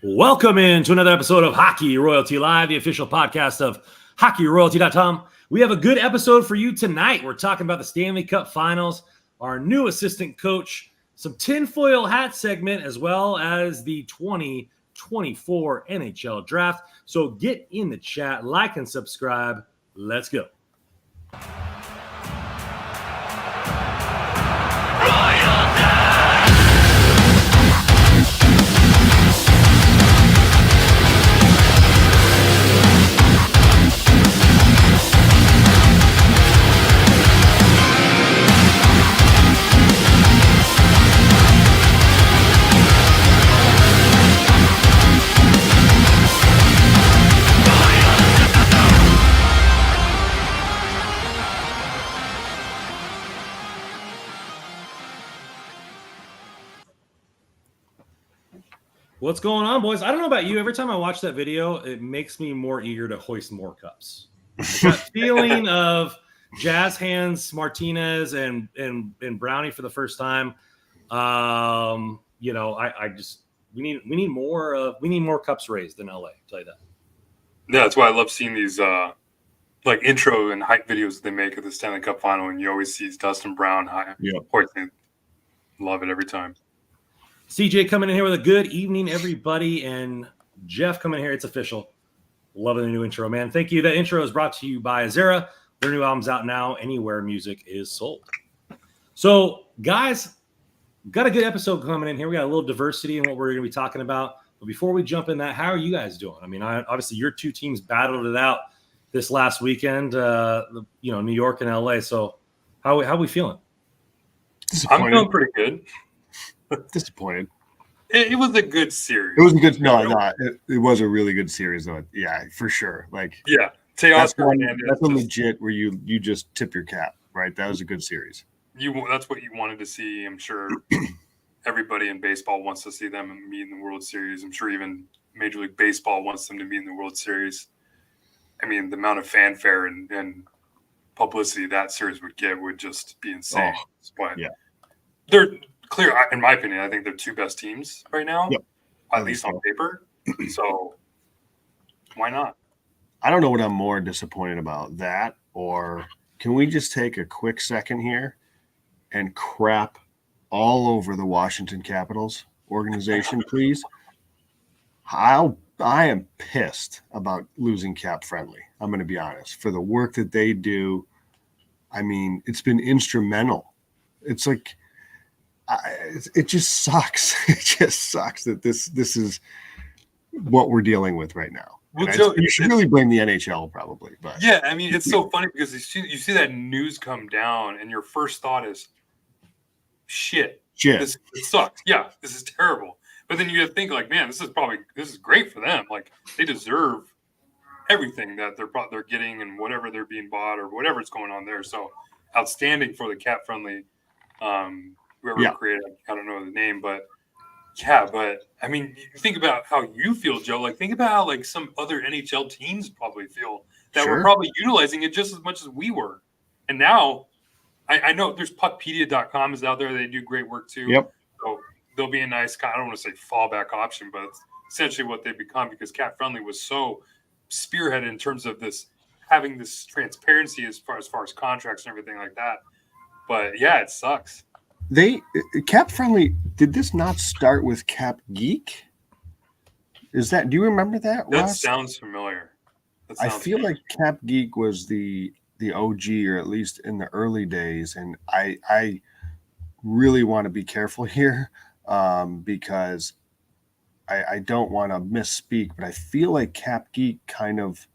Welcome in to another episode of Hockey Royalty Live, the official podcast of hockeyroyalty.com. We have a good episode for you tonight. We're talking about the Stanley Cup Finals, our new assistant coach, some tinfoil hat segment, as well as the 2024 NHL Draft. So get in the chat, like and subscribe. Let's go. What's going on, boys? I don't know about you. Every time I watch that video, it makes me more eager to hoist more cups. That feeling of Jazz Hands, Martinez, and Brownie for the first time. We need more cups raised in LA. I'll tell you that. Yeah, that's why I love seeing these like intro and hype videos they make at the Stanley Cup Final, and you always see Dustin Brown hoisting. Love it every time. CJ coming in here with a good evening, everybody, and Jeff coming in here. It's official. Loving the new intro, man. Thank you. That intro is brought to you by Azera. Their new album's out now anywhere music is sold. So, guys, got a good episode coming in here. We got a little diversity in what we're going to be talking about. But before we jump in that, how are you guys doing? I mean, obviously your two teams battled it out this last weekend, New York and LA. So how we feeling? I'm feeling pretty good. Disappointed. It was a good series. It was a good. It was a really good series, though. Yeah, for sure. That's a legit where you just tip your cap, right? That was a good series. That's what you wanted to see. I'm sure everybody in baseball wants to see them meet in the World Series. I'm sure even Major League Baseball wants them to meet in the World Series. I mean, the amount of fanfare and publicity that series would get would just be insane. But they're clear, in my opinion. I think they're two best teams right now, at least on paper. So why not? I don't know what I'm more disappointed about, that or can we just take a quick second here and crap all over the Washington Capitals organization, please? I am pissed about losing Cap Friendly. I'm going to be honest. For the work that they do, I mean, it's been instrumental. It's like it just sucks. It just sucks that this is what we're dealing with right now. Well, Joe, you should really blame the NHL, probably. But yeah, I mean, it's so funny because you see that news come down, and your first thought is, "Shit, this sucks." Yeah, this is terrible. But then you think like, man, this is great for them. Like they deserve everything that they're getting and whatever they're being bought or whatever's going on there. So outstanding for the Cap Friendly. Whoever created, I don't know the name, but I mean, think about how you feel, Joe. Like, think about how like some other NHL teams probably feel that were probably utilizing it just as much as we were. And now, I know there's puckpedia.com is out there. They do great work too. Yep. So they'll be a nice, I don't want to say fallback option, but it's essentially what they've become because Cap Friendly was so spearheaded in terms of this having this transparency as far as contracts and everything like that. But yeah, it sucks. Cap Friendly, did this not start with Cap Geek? Do you remember that? That sounds familiar. I feel like Cap Geek was the OG, or at least in the early days, and I really want to be careful here because I don't want to misspeak, but I feel like Cap Geek kind of,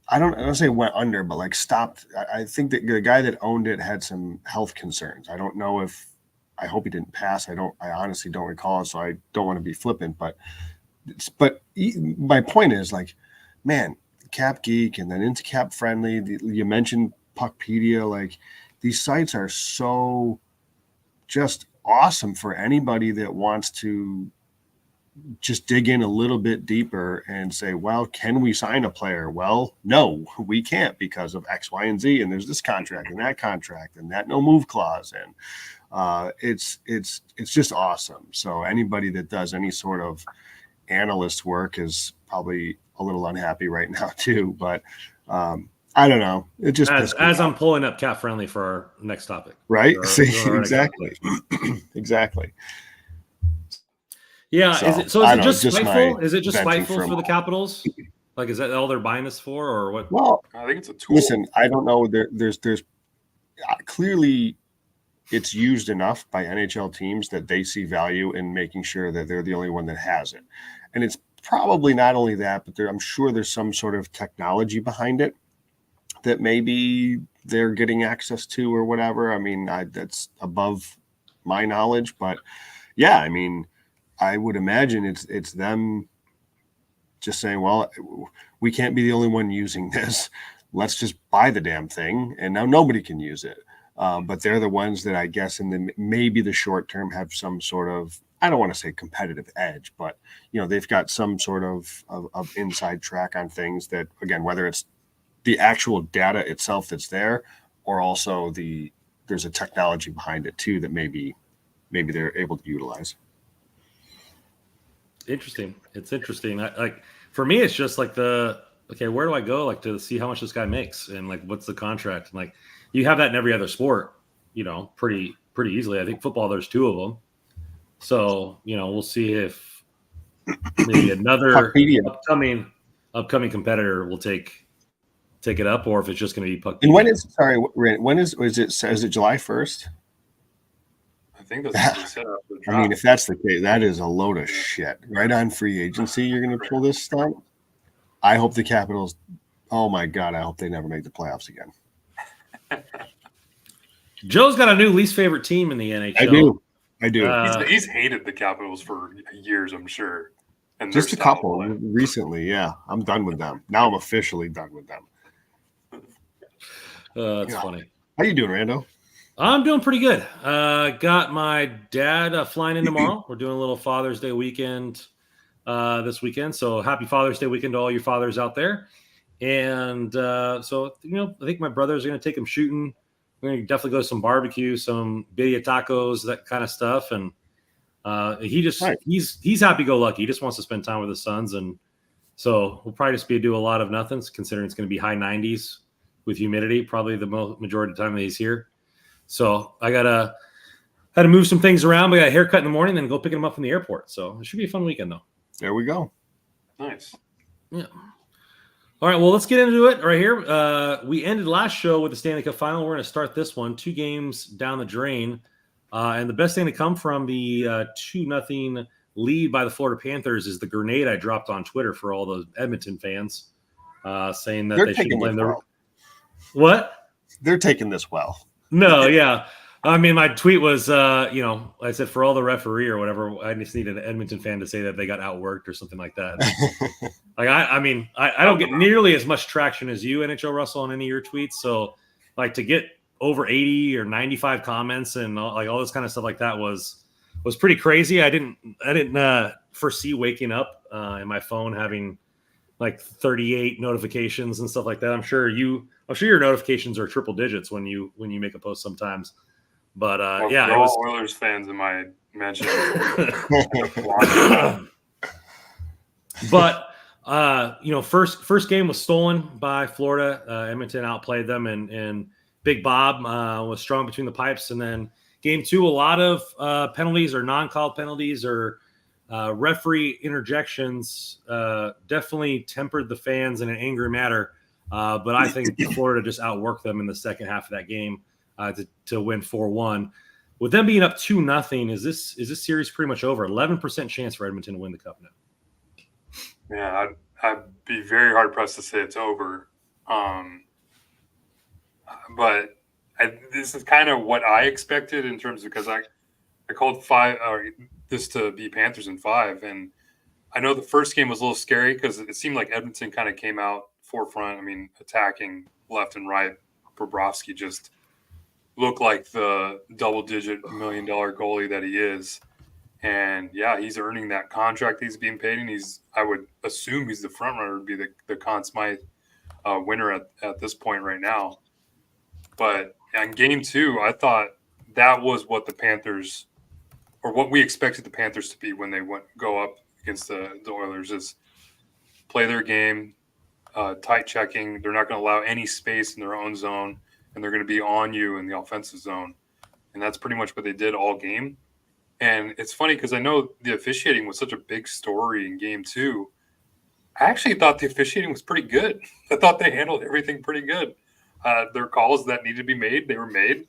I don't say went under, but like stopped. I think that the guy that owned it had some health concerns. I don't know I hope he didn't pass. I honestly don't recall it, so I don't want to be flippant. But my point is, like, man, Cap Geek and then into Cap Friendly. You mentioned Puckpedia. Like, these sites are so just awesome for anybody that wants to just dig in a little bit deeper and say, well, can we sign a player? Well, no, we can't because of X, Y, and Z. And there's this contract and that no move clause. And it's just awesome. So anybody that does any sort of analyst work is probably a little unhappy right now too. But I don't know. It just as I'm pulling up Cap Friendly for our next topic. Right? See, exactly. Exactly. Yeah. So, Is it just spiteful? Is it just spiteful for the Capitals? Like, is that all they're buying this for, or what? Well, I think it's a tool. Listen, I don't know. There's clearly it's used enough by NHL teams that they see value in making sure that they're the only one that has it. And it's probably not only that, but I'm sure there's some sort of technology behind it that maybe they're getting access to or whatever. I mean, that's above my knowledge, but yeah, I mean, I would imagine it's them just saying, well, we can't be the only one using this. Let's just buy the damn thing. And now nobody can use it. But they're the ones that I guess in maybe the short term have some sort of, I don't want to say competitive edge, but they've got some sort of inside track on things that, again, whether it's the actual data itself that's there, or also there's a technology behind it too that maybe they're able to utilize. Interesting. It's interesting. For me, it's just like okay, where do I go to see how much this guy makes and what's the contract? And you have that in every other sport, pretty easily. I think football, there's 2 of them. So, we'll see if maybe another upcoming competitor will take it up, or if it's just going to be Puckpedia. And when is it July 1st? I think that's what they set up. I mean, if that's the case, that is a load of shit. Right on free agency, you're going to pull this stuff. I hope the Capitals. Oh my God, I hope they never make the playoffs again. Joe's got a new least favorite team in the NHL. I do. He's hated the Capitals for years, I'm sure. And just a couple recently. Yeah, I'm done with them. Now I'm officially done with them. That's funny. How you doing, Rando? I'm doing pretty good. Got my dad flying in tomorrow. We're doing a little Father's Day weekend this weekend. So happy Father's Day weekend to all your fathers out there. And so, I think my brothers are going to take him shooting. We're going to definitely go to some barbecue, some birria tacos, that kind of stuff. And he's happy-go-lucky. He just wants to spend time with his sons. And so we'll probably just do a lot of nothings, considering it's going to be high 90s with humidity, probably the majority of the time that he's here. So I had to move some things around. We got a haircut in the morning, then go pick him up from the airport. So it should be a fun weekend, though. There we go. Nice. Yeah. All right, well, let's get into it right here. We ended last show with the Stanley Cup Final. We're going to start this one 2 games down the drain. And the best thing to come from the 2-0 lead by the Florida Panthers is the grenade I dropped on Twitter for all those Edmonton fans, saying that they shouldn't blame their – What? They're taking this well. No, yeah. I mean, my tweet was, I said for all the referee or whatever, I just need an Edmonton fan to say that they got outworked or something like that. I don't get nearly as much traction as you, NHL Russell, on any of your tweets. So, to get over 80 or 95 comments and all this kind of stuff like that was pretty crazy. I didn't foresee waking up and my phone having 38 notifications and stuff like that. I'm sure your notifications are triple digits when you make a post sometimes. But yeah, it was Oilers fans in my mention. But first game was stolen by Florida. Edmonton outplayed them, and Big Bob was strong between the pipes. And then game 2, a lot of penalties or non-called penalties or referee interjections definitely tempered the fans in an angry manner. But I think Florida just outworked them in the second half of that game to win 4-1. With them being up 2-0, is this series pretty much over? 11% chance for Edmonton to win the cup now. Yeah, I'd be very hard pressed to say it's over. But this is kind of what I expected in terms of, because I called this to be Panthers in 5, and I know the first game was a little scary because it seemed like Edmonton kind of came out forefront. I mean, attacking left and right. Bobrovsky just looked like the double-digit $1 million goalie that he is. And, yeah, he's earning that contract he's being paid, and I would assume he's the front runner to be the Conn Smythe winner at this point right now. But in game 2, I thought that was what the Panthers – or what we expected the Panthers to be when they go up against the Oilers is play their game, tight checking. They're not going to allow any space in their own zone, and they're going to be on you in the offensive zone. And that's pretty much what they did all game. And it's funny because I know the officiating was such a big story in game 2. I actually thought the officiating was pretty good. I thought they handled everything pretty good. There are calls that needed to be made. They were made.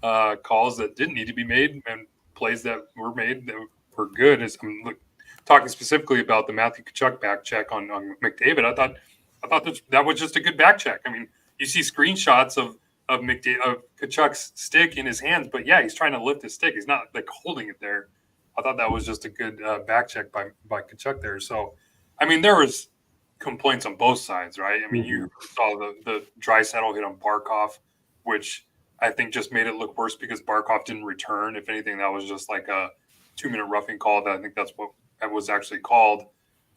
Calls that didn't need to be made and plays that were made that were good. I'm talking specifically about the Matthew Tkachuk back check on McDavid. I thought that was just a good back check. I mean, you see screenshots of Tkachuk's stick in his hands, but yeah, he's trying to lift his stick. He's not like holding it there. I thought that was just a good back check by Tkachuk there. So, I mean, there was complaints on both sides, right? I mean, you saw the Draisaitl hit on Barkov, which I think just made it look worse because Barkov didn't return. If anything, that was just like a 2-minute roughing call. I think that's what that was actually called.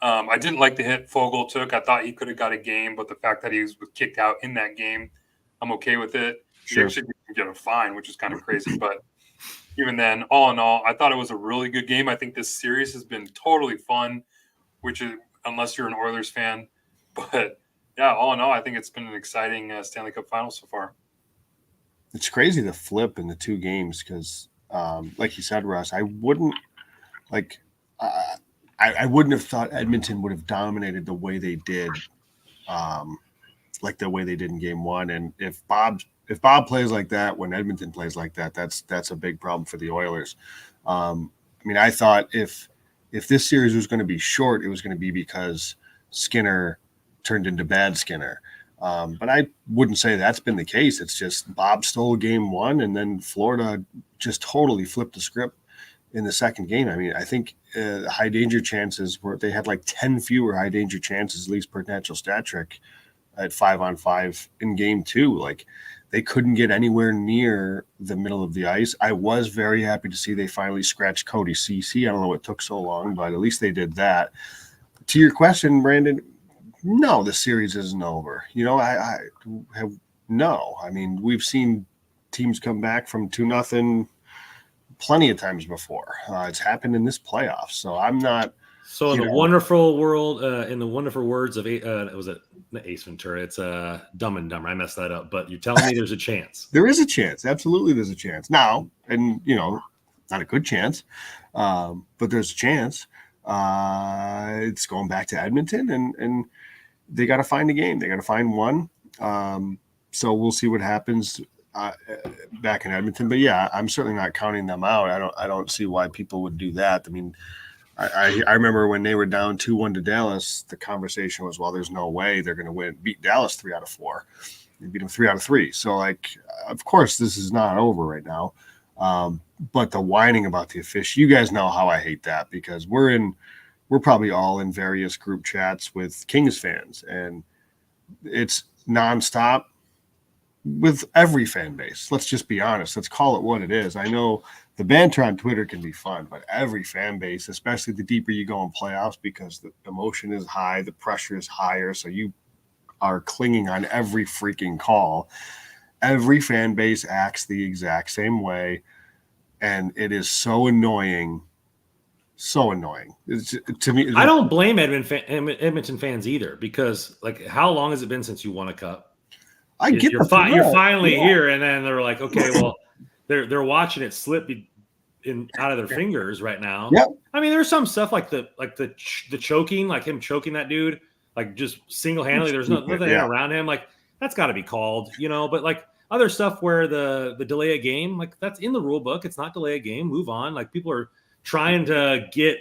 I didn't like the hit Fogle took. I thought he could have got a game, but the fact that he was kicked out in that game, I'm okay with it. Sure. He actually didn't get a fine, which is kind of crazy. But even then, all in all, I thought it was a really good game. I think this series has been totally fun, which is unless you're an Oilers fan. But yeah, all in all, I think it's been an exciting Stanley Cup final so far. It's crazy the flip in the 2 games because, like you said, Russ, I wouldn't have thought Edmonton would have dominated the way they did, like the way they did in game 1. And if Bob plays like that when Edmonton plays like that, that's a big problem for the Oilers. I mean, I thought if this series was going to be short, it was going to be because Skinner turned into bad Skinner. But I wouldn't say that's been the case. It's just Bob stole game 1, and then Florida just totally flipped the script in the second game. I mean, I think high danger chances they had like 10 fewer high danger chances, at least per natural stat trick, at 5-on-5 in game 2. Like, they couldn't get anywhere near the middle of the ice. I was very happy to see they finally scratched Cody Ceci. I don't know what took so long, but at least they did that. To your question, Brandon, no, the series isn't over. You know, I have no. I mean, we've seen teams come back from 2-0 plenty of times before. It's happened in this playoff, so I'm not. So in the wonderful world, in the wonderful words of was it Ace Ventura? It's Dumb and Dumber. I messed that up, but you're telling me there's a chance. There is a chance. Absolutely, there's a chance now, and not a good chance, but there's a chance. It's going back to Edmonton, and they got to find a game. They got to find one. So we'll see what happens back in Edmonton. But yeah, I'm certainly not counting them out. I don't see why people would do that. I mean, I remember when they were down 2-1 to Dallas, the conversation was, well, there's no way they're going to beat Dallas 3 out of 4. They beat them 3 out of 3. So, like, of course, this is not over right now. But the whining about the fish, you guys know how I hate that, because we're probably all in various group chats with Kings fans, and it's nonstop with every fan base. Let's just be honest. Let's call it what it is. I know the banter on Twitter can be fun, but every fan base, especially the deeper you go in playoffs, because the emotion is high, the pressure is higher, so you are clinging on every freaking call. Every fan base acts the exact same way, and it is so annoying. So annoying. To me, I don't blame Edmonton fans either, because, like, how long has it been since you won a cup? You're finally here, and then they're like, okay, well, they're watching it slip out of their fingers right now. Yep. I mean, there's some stuff like the choking, like him choking that dude, like just single handedly. There's nothing around him. Like, that's got to be called, But like other stuff where the delay a game, like, that's in the rule book. It's not delay a game. Move on. Like, people are trying to get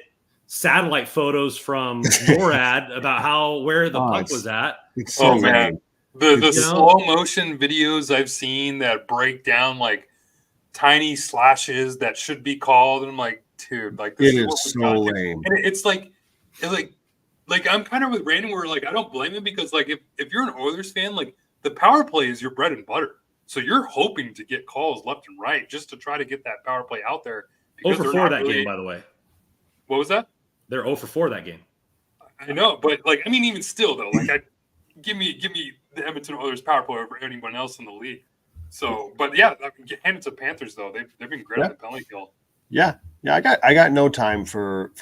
satellite photos from NORAD about where the puck was at. It's so man. The slow motion videos I've seen that break down like tiny slashes that should be called, and I'm like, dude, like, this is so lame. And it's like I'm kind of with Brandon, where, like, I don't blame him, because, like, if you're an Oilers fan, like, the power play is your bread and butter, so you're hoping to get calls left and right just to try to get that power play out there. 0 for 4 that game, by the way. What was that? They're 0 for 4 that game. I know, but, like, I mean, even still though, like, give me the Edmonton Oilers power play over anyone else in the league. So, but yeah, hand it to Panthers though. They've been great at the penalty kill. Yeah. I got no time for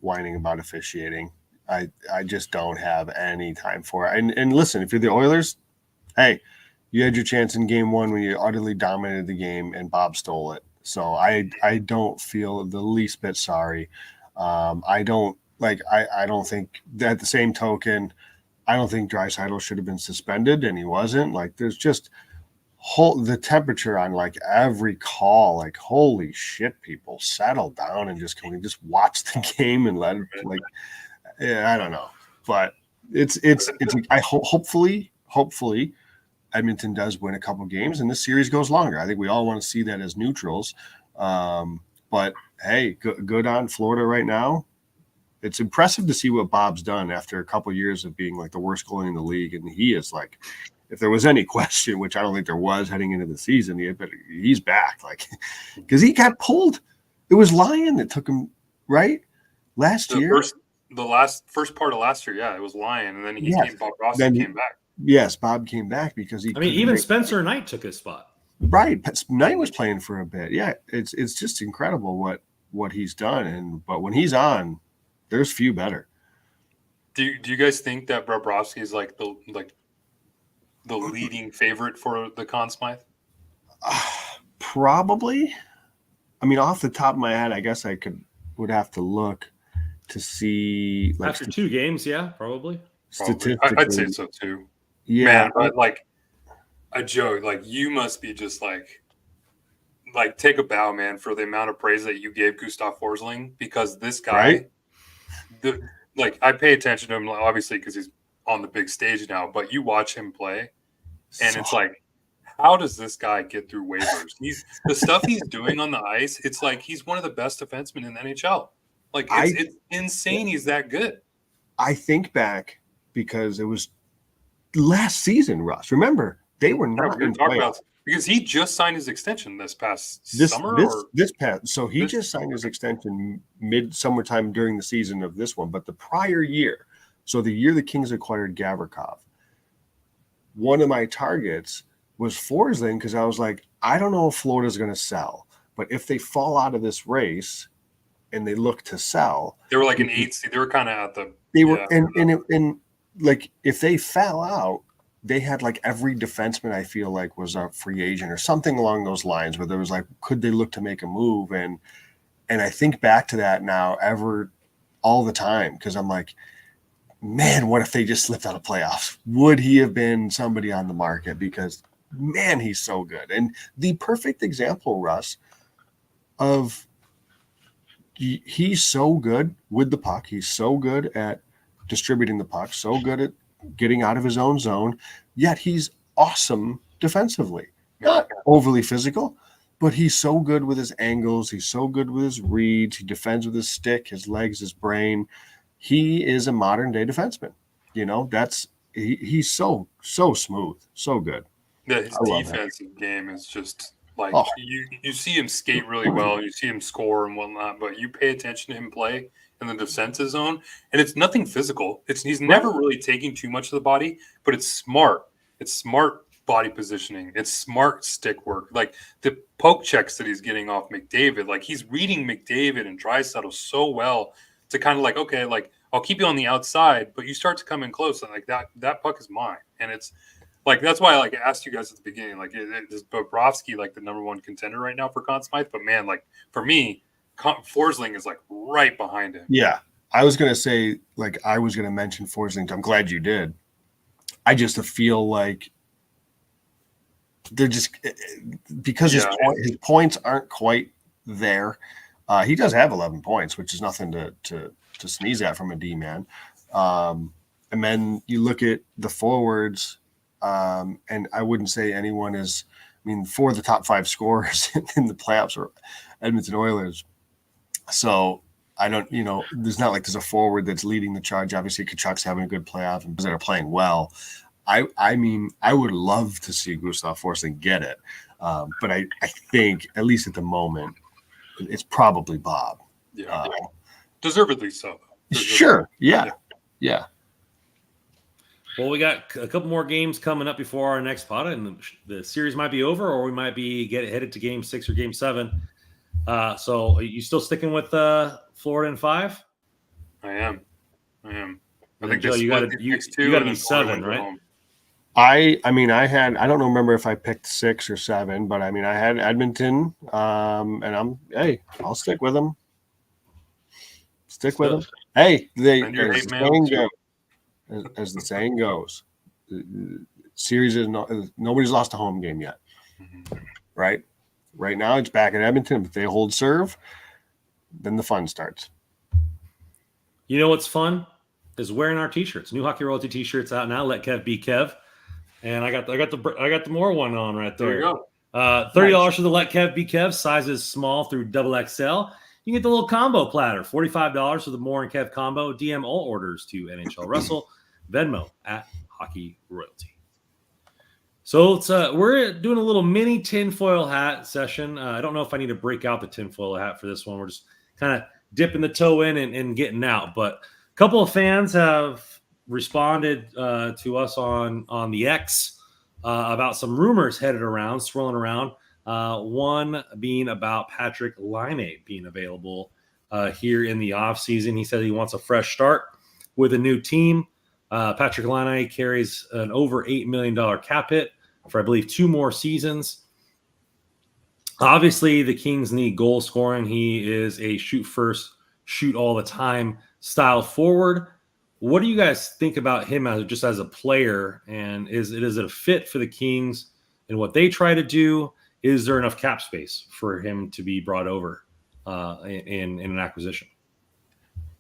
whining about officiating. I just don't have any time for it. And listen, if you're the Oilers, hey, you had your chance in game one when you utterly dominated the game and Bob stole it. So I don't feel the least bit sorry. I don't think that, at the same token, I don't think Draisaitl should have been suspended, and he wasn't. Like, there's just the temperature on like every call. Like, holy shit, people, settle down and can we just watch the game and let it, like, yeah, I don't know, but it's hopefully Edmonton does win a couple games and this series goes longer. I think we all want to see that as neutrals. But hey, good on Florida right now. It's impressive to see what Bob's done after a couple years of being like the worst goalie in the league. And he is like, if there was any question, which I don't think there was heading into the season, he's back. Like, because he got pulled. It was Lyon that took him, right? Last year. First part of last year, yeah, it was Lyon. And then Bob Rossi came back. Yes, Bob came back because even Spencer Knight took his spot. Right. Knight was playing for a bit. Yeah, it's just incredible what he's done. But when he's on, there's few better. Do you guys think that Bobrovsky is like the leading favorite for the Conn Smythe? Probably. I mean, off the top of my head, I guess I would have to look to see. Like, after 2 games, yeah, probably. Statistically, I'd say so too. Yeah, man, but like a joke, like you must be just like take a bow, man, for the amount of praise that you gave Gustav Forsling, because this guy, right? I pay attention to him obviously because he's on the big stage now, but you watch him play, and it's like, how does this guy get through waivers? The stuff he's doing on the ice. It's like he's one of the best defensemen in the NHL. Like it's insane. He's that good. I think back because it was last season, Russ. Remember, they were not in playoffs because he just signed his extension this summer. So he just signed his extension mid-summertime during the season of this one. But the prior year, so the year the Kings acquired Gavrikov, one of my targets was Forsling because I was like, I don't know if Florida's going to sell, but if they fall out of this race and they look to sell, they were like an 8 seed. They were kind of at the. They were, and like if they fell out, they had like every defenseman I feel like was a free agent or something along those lines, where there was like, could they look to make a move? And I think back to that now all the time, because I'm like, man, what if they just slipped out of playoffs? Would he have been somebody on the market? Because man, he's so good. And the perfect example, Russ, of he's so good with the puck. He's so good at distributing the puck, so good at getting out of his own zone, yet he's awesome defensively. Not overly physical, but he's so good with his angles. He's so good with his reads. He defends with his stick, his legs, his brain. He is a modern day defenseman. You know, he's so smooth, so good. Yeah, his defensive game is just like you see him skate really well, you see him score and whatnot, but you pay attention to him play in the defensive zone, and it's nothing physical. He's never really taking too much of the body, but it's smart. It's smart body positioning. It's smart stick work. Like the poke checks that he's getting off McDavid, like he's reading McDavid and Draisaitl so well to kind of like, okay, like I'll keep you on the outside, but you start to come in close, and like that puck is mine, and it's. Like, that's why I asked you guys at the beginning, like, is Bobrovsky like the number one contender right now for Conn Smythe? But man, like for me, Forsling is like right behind him. Yeah, I was gonna say, like, I was gonna mention Forsling. I'm glad you did. I just feel like they're just because his points aren't quite there. He does have 11 points, which is nothing to sneeze at from a D man. And then you look at the forwards. And I wouldn't say anyone is, I mean, 4 of the top 5 scorers in the playoffs are Edmonton Oilers. So I don't, there's not like there's a forward that's leading the charge. Obviously, Kachuk's having a good playoff and that are playing well. I mean, I would love to see Gustav Forsling get it. But I think, at least at the moment, it's probably Bob. Yeah. Deservedly so. Sure. Yeah. Well, we got a couple more games coming up before our next pod, and the series might be over, or we might be headed to Game 6 or Game 7. So, are you still sticking with Florida in 5? I am. I And think Joe, they you split got to the next two. you got to and be then Florida 7, went to right? home. I don't remember if I picked 6 or 7, but I mean, I had Edmonton, and I'll stick with them. Hey, And you hate mail too. as the saying goes, the series is nobody's lost a home game yet, right? Right now, it's back at Edmonton. If they hold serve, then the fun starts. You know what's fun is wearing our t-shirts. New Hockey Royalty t-shirts out now. Let Kev be Kev. And I got the more one on right there. There you go. $30 for the Let Kev be Kev. Sizes small through XXL. You can get the little combo platter. $45 for the More and Kev combo. DM all orders to NHL Russell. Venmo at Hockey Royalty. So we're doing a little mini tinfoil hat session. I don't know if I need to break out the tinfoil hat for this one. We're just kind of dipping the toe in and getting out. But a couple of fans have responded to us on the X about some rumors swirling around. One being about Patrick Laine being available here in the offseason. He said he wants a fresh start with a new team. Patrick Laine carries an over $8 million cap hit for, I believe, 2 more seasons. Obviously, the Kings need goal scoring. He is a shoot first, shoot all the time style forward. What do you guys think about him as a player? And is it a fit for the Kings and what they try to do? Is there enough cap space for him to be brought over in an acquisition?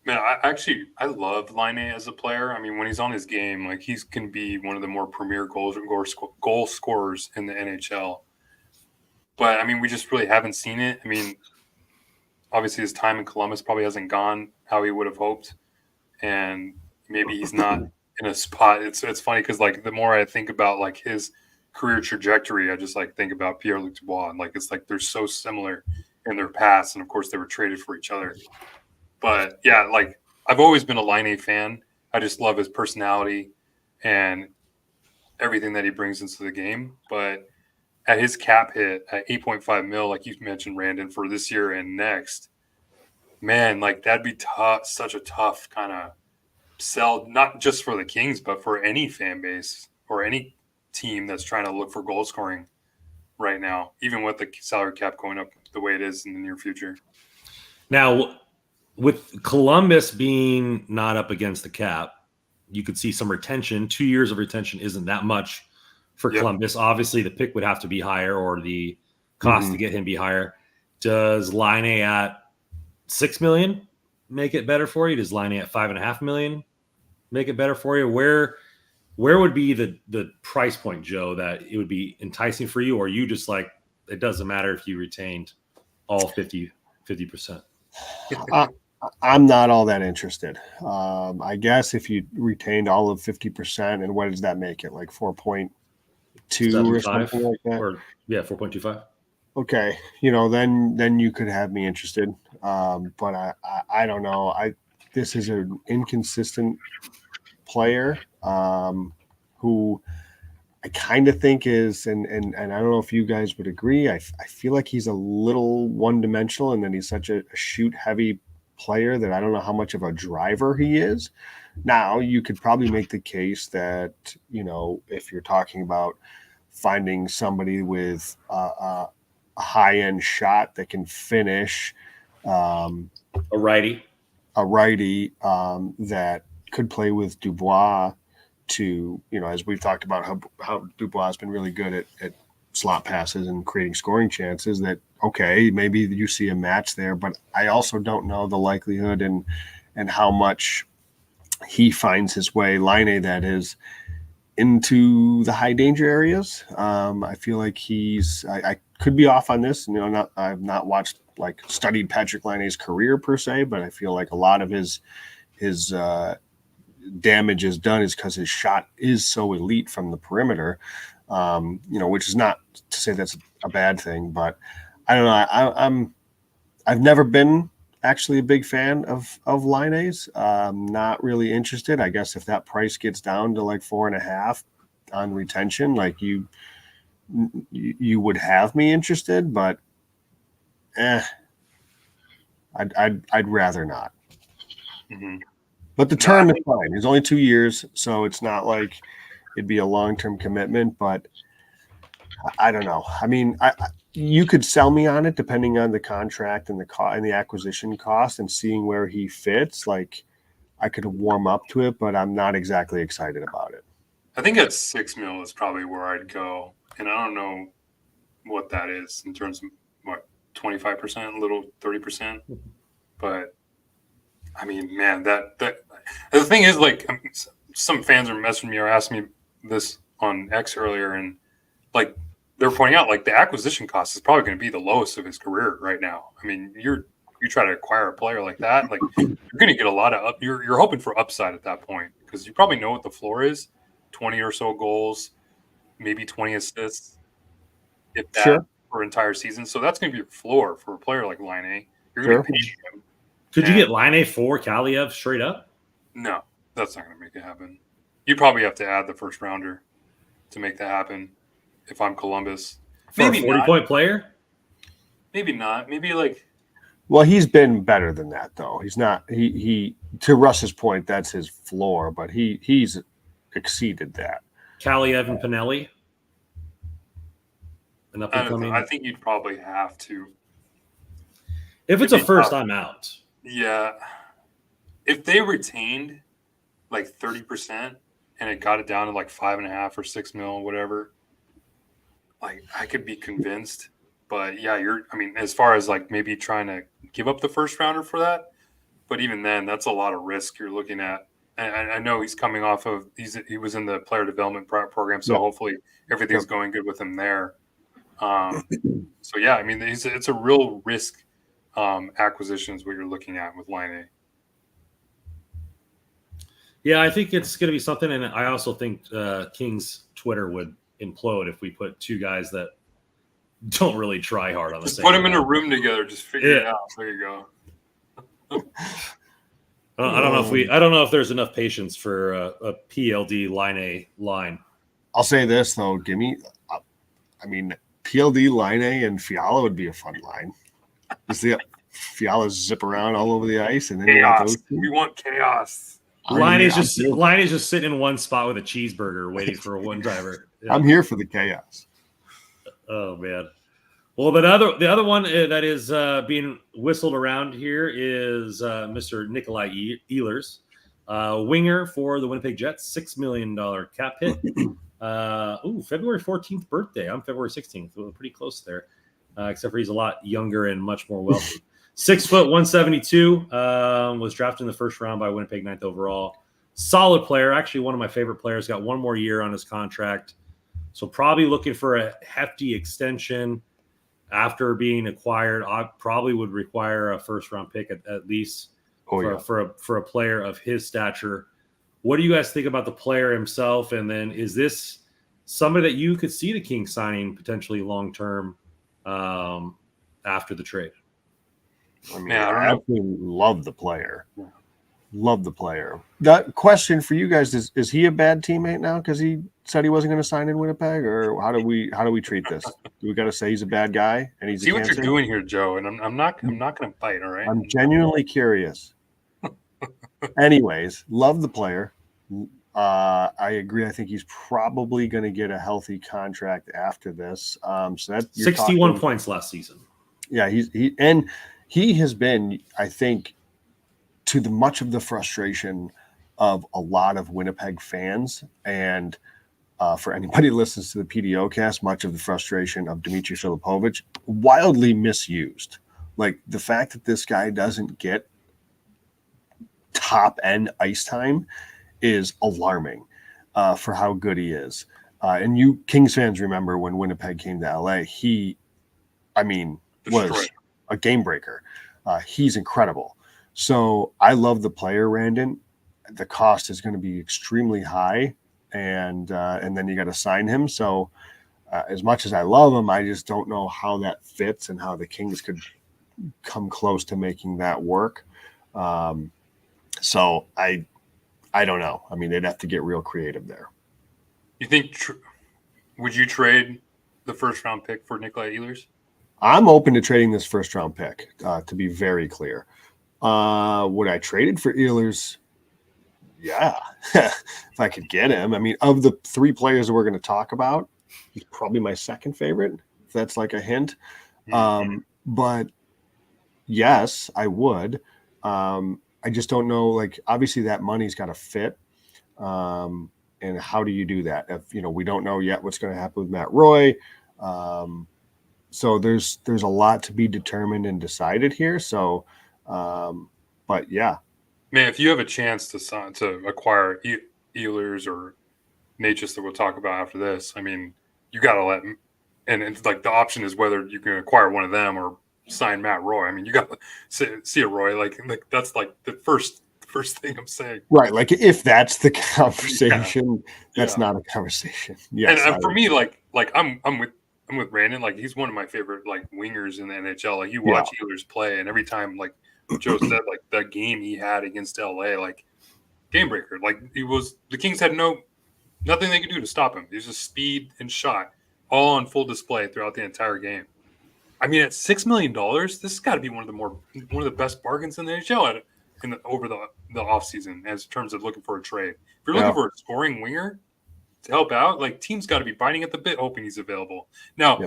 Man, I love Laine as a player. I mean, when he's on his game, like he can be one of the more premier goal scorers in the NHL. But I mean, we just really haven't seen it. I mean, obviously his time in Columbus probably hasn't gone how he would have hoped, and maybe he's not in a spot. It's funny because like the more I think about like his career trajectory, I just like think about Pierre-Luc Dubois, and like it's like they're so similar in their past, and of course they were traded for each other. But yeah, like I've always been a Laine fan. I just love his personality and everything that he brings into the game. But at his cap hit at 8.5 mil, like you mentioned, Randon, for this year and next, man, like that'd be tough, such a tough kind of sell, not just for the Kings, but for any fan base or any team that's trying to look for goal scoring right now, even with the salary cap going up the way it is in the near future. Now, with Columbus being not up against the cap, you could see some retention. 2 years of retention isn't that much for Columbus. Obviously, the pick would have to be higher, or the cost to get him be higher. Does Laine at $6 million make it better for you? Does Laine at $5.5 million make it better for you? Where would be the price point, Joe, that it would be enticing for you, or you just like it doesn't matter if you retained all 50%? I'm not all that interested. I guess if you retained all of 50%, and what does that make it? Like 4.2 or something like that? Or 4.25. Okay, then you could have me interested. But I don't know. This is an inconsistent player who I kind of think is, and I don't know if you guys would agree. I feel like he's a little one-dimensional, and then he's such a shoot-heavy player that I don't know how much of a driver he is. Now, you could probably make the case that, if you're talking about finding somebody with a high-end shot that can finish, a righty that could play with Dubois to, as we've talked about how Dubois has been really good at slot passes and creating scoring chances, that, okay, maybe you see a match there, but I also don't know the likelihood and how much he finds his way, Laine that is, into the high danger areas. I feel like I could be off on this, I've not studied Patrick Laine's career per se, but I feel like a lot of his damage is done is because his shot is so elite from the perimeter, which is not to say that's a bad thing, but I don't know. I've never been actually a big fan of Laine's. Not really interested. I guess if that price gets down to like 4.5 on retention, like you would have me interested, but I'd rather not. Mm-hmm. But the term is fine. It's only 2 years, so it's not like it'd be a long-term commitment. But I don't know. I mean, you could sell me on it depending on the contract and the acquisition cost and seeing where he fits. Like, I could warm up to it, but I'm not exactly excited about it. I think at $6 million is probably where I'd go, and I don't know what that is in terms of what 25%, a little 30%, but I mean, man, that the thing is, like, some fans are messaging me or asking me this on X earlier, and like they're pointing out, like, the acquisition cost is probably going to be the lowest of his career right now. I mean, you try to acquire a player like that, like, you're going to get a lot of you're hoping for upside at that point because you probably know what the floor is. 20 or so goals, maybe 20 assists, if that, for entire season. So that's going to be your floor for a player like Line. You're going to be paying him. Could you get Line for Kaliev straight up? No, that's not going to make it happen. You'd probably have to add the first rounder to make that happen. If I'm Columbus, for maybe a 40-point player. Maybe not. Maybe like. Well, he's been better than that, though. He's not. He to Russ's point, that's his floor, but he's exceeded that. Kaliev and Pinelli. I think you'd probably have to. If it's a first, I'm out. Yeah. If they retained like 30% and it got it down to like 5.5 or 6 mil, whatever, like I could be convinced. But yeah, I mean, as far as like maybe trying to give up the first rounder for that, but even then, that's a lot of risk you're looking at. And I know he's coming off of he was in the player development program, so hopefully everything's going good with him there. So yeah, I mean, it's a real risk acquisition is what you're looking at with Line. Yeah, I think it's going to be something, and I also think King's Twitter would implode if we put two guys that don't really try hard on the same. Put them in a room together, just figure it out. There you go. I don't know if there's enough patience for a PLD line. I'll say this though, PLD Line and Fiala would be a fun line. See Fiala zip around all over the ice, and then chaos. We want chaos. Line is just sitting in one spot with a cheeseburger, waiting for a one-timer. Yeah. I'm here for the chaos. Oh man. Well, the other one that is being whistled around here is Mr. Nikolai Ehlers, winger for the Winnipeg Jets, $6 million cap hit. February 14th birthday. I'm February 16th. We're pretty close there, except for he's a lot younger and much more wealthy. 6 foot 172. Was drafted in the first round by Winnipeg, 9th overall. Solid player. Actually, one of my favorite players. Got one more year on his contract, so probably looking for a hefty extension. After being acquired, I probably would require a first-round pick at least for a player of his stature. What do you guys think about the player himself? And then is this somebody that you could see the Kings signing potentially long-term after the trade? I mean, I absolutely love the player. Love the player. That question for you guys is he a bad teammate now because he said he wasn't going to sign in Winnipeg, or how do we treat this? Do we got to say he's a bad guy and he's see what you're doing here, Joe? And I'm not going to bite. All right. I'm genuinely curious. Anyways, love the player. I agree. I think he's probably going to get a healthy contract after this. So that's 61 points last season. Yeah, he has been, I think, to much of the frustration of a lot of Winnipeg fans, and for anybody who listens to the PDO cast, much of the frustration of Dmitry Filipovich, wildly misused. Like the fact that this guy doesn't get top end ice time is alarming for how good he is. And you Kings fans remember when Winnipeg came to LA, he was a game breaker. He's incredible. So I love the player, Randon. The cost is going to be extremely high, and then you got to sign him. So as much as I love him, I just don't know how that fits and how the Kings could come close to making that work. So I don't know. I mean, they'd have to get real creative there. You think? Would you trade the first round pick for Nikolai Ehlers? I'm open to trading this first round pick. To be very clear. Would I trade it for Ehlers? Yeah, if I could get him. I mean, of the 3 players that we're going to talk about, he's probably my second favorite, if that's like a hint. But yes, I would. I just don't know. Like, obviously, that money's got to fit. And how do you do that? If we don't know yet what's going to happen with Matt Roy. So there's a lot to be determined and decided here. So, but yeah. Man, if you have a chance to acquire Ehlers or Natchez that we'll talk about after this, I mean, you got to let him. And it's like the option is whether you can acquire one of them or sign Matt Roy. I mean, you got to see a Roy. Like that's like the first thing I'm saying. Right. Like if that's the conversation, that's not a conversation. Yes. And for me, like I'm with Brandon. Like he's one of my favorite like wingers in the NHL. Like you watch Ehlers play, and every time, like Joe said, like that game he had against LA, like game breaker. Like the Kings had nothing they could do to stop him. It was just speed and shot all on full display throughout the entire game. I mean, at $6 million, this has got to be one of the best bargains in the NHL over the offseason as terms of looking for a trade. If you're looking for a scoring winger to help out, like teams got to be biting at the bit hoping he's available. Now,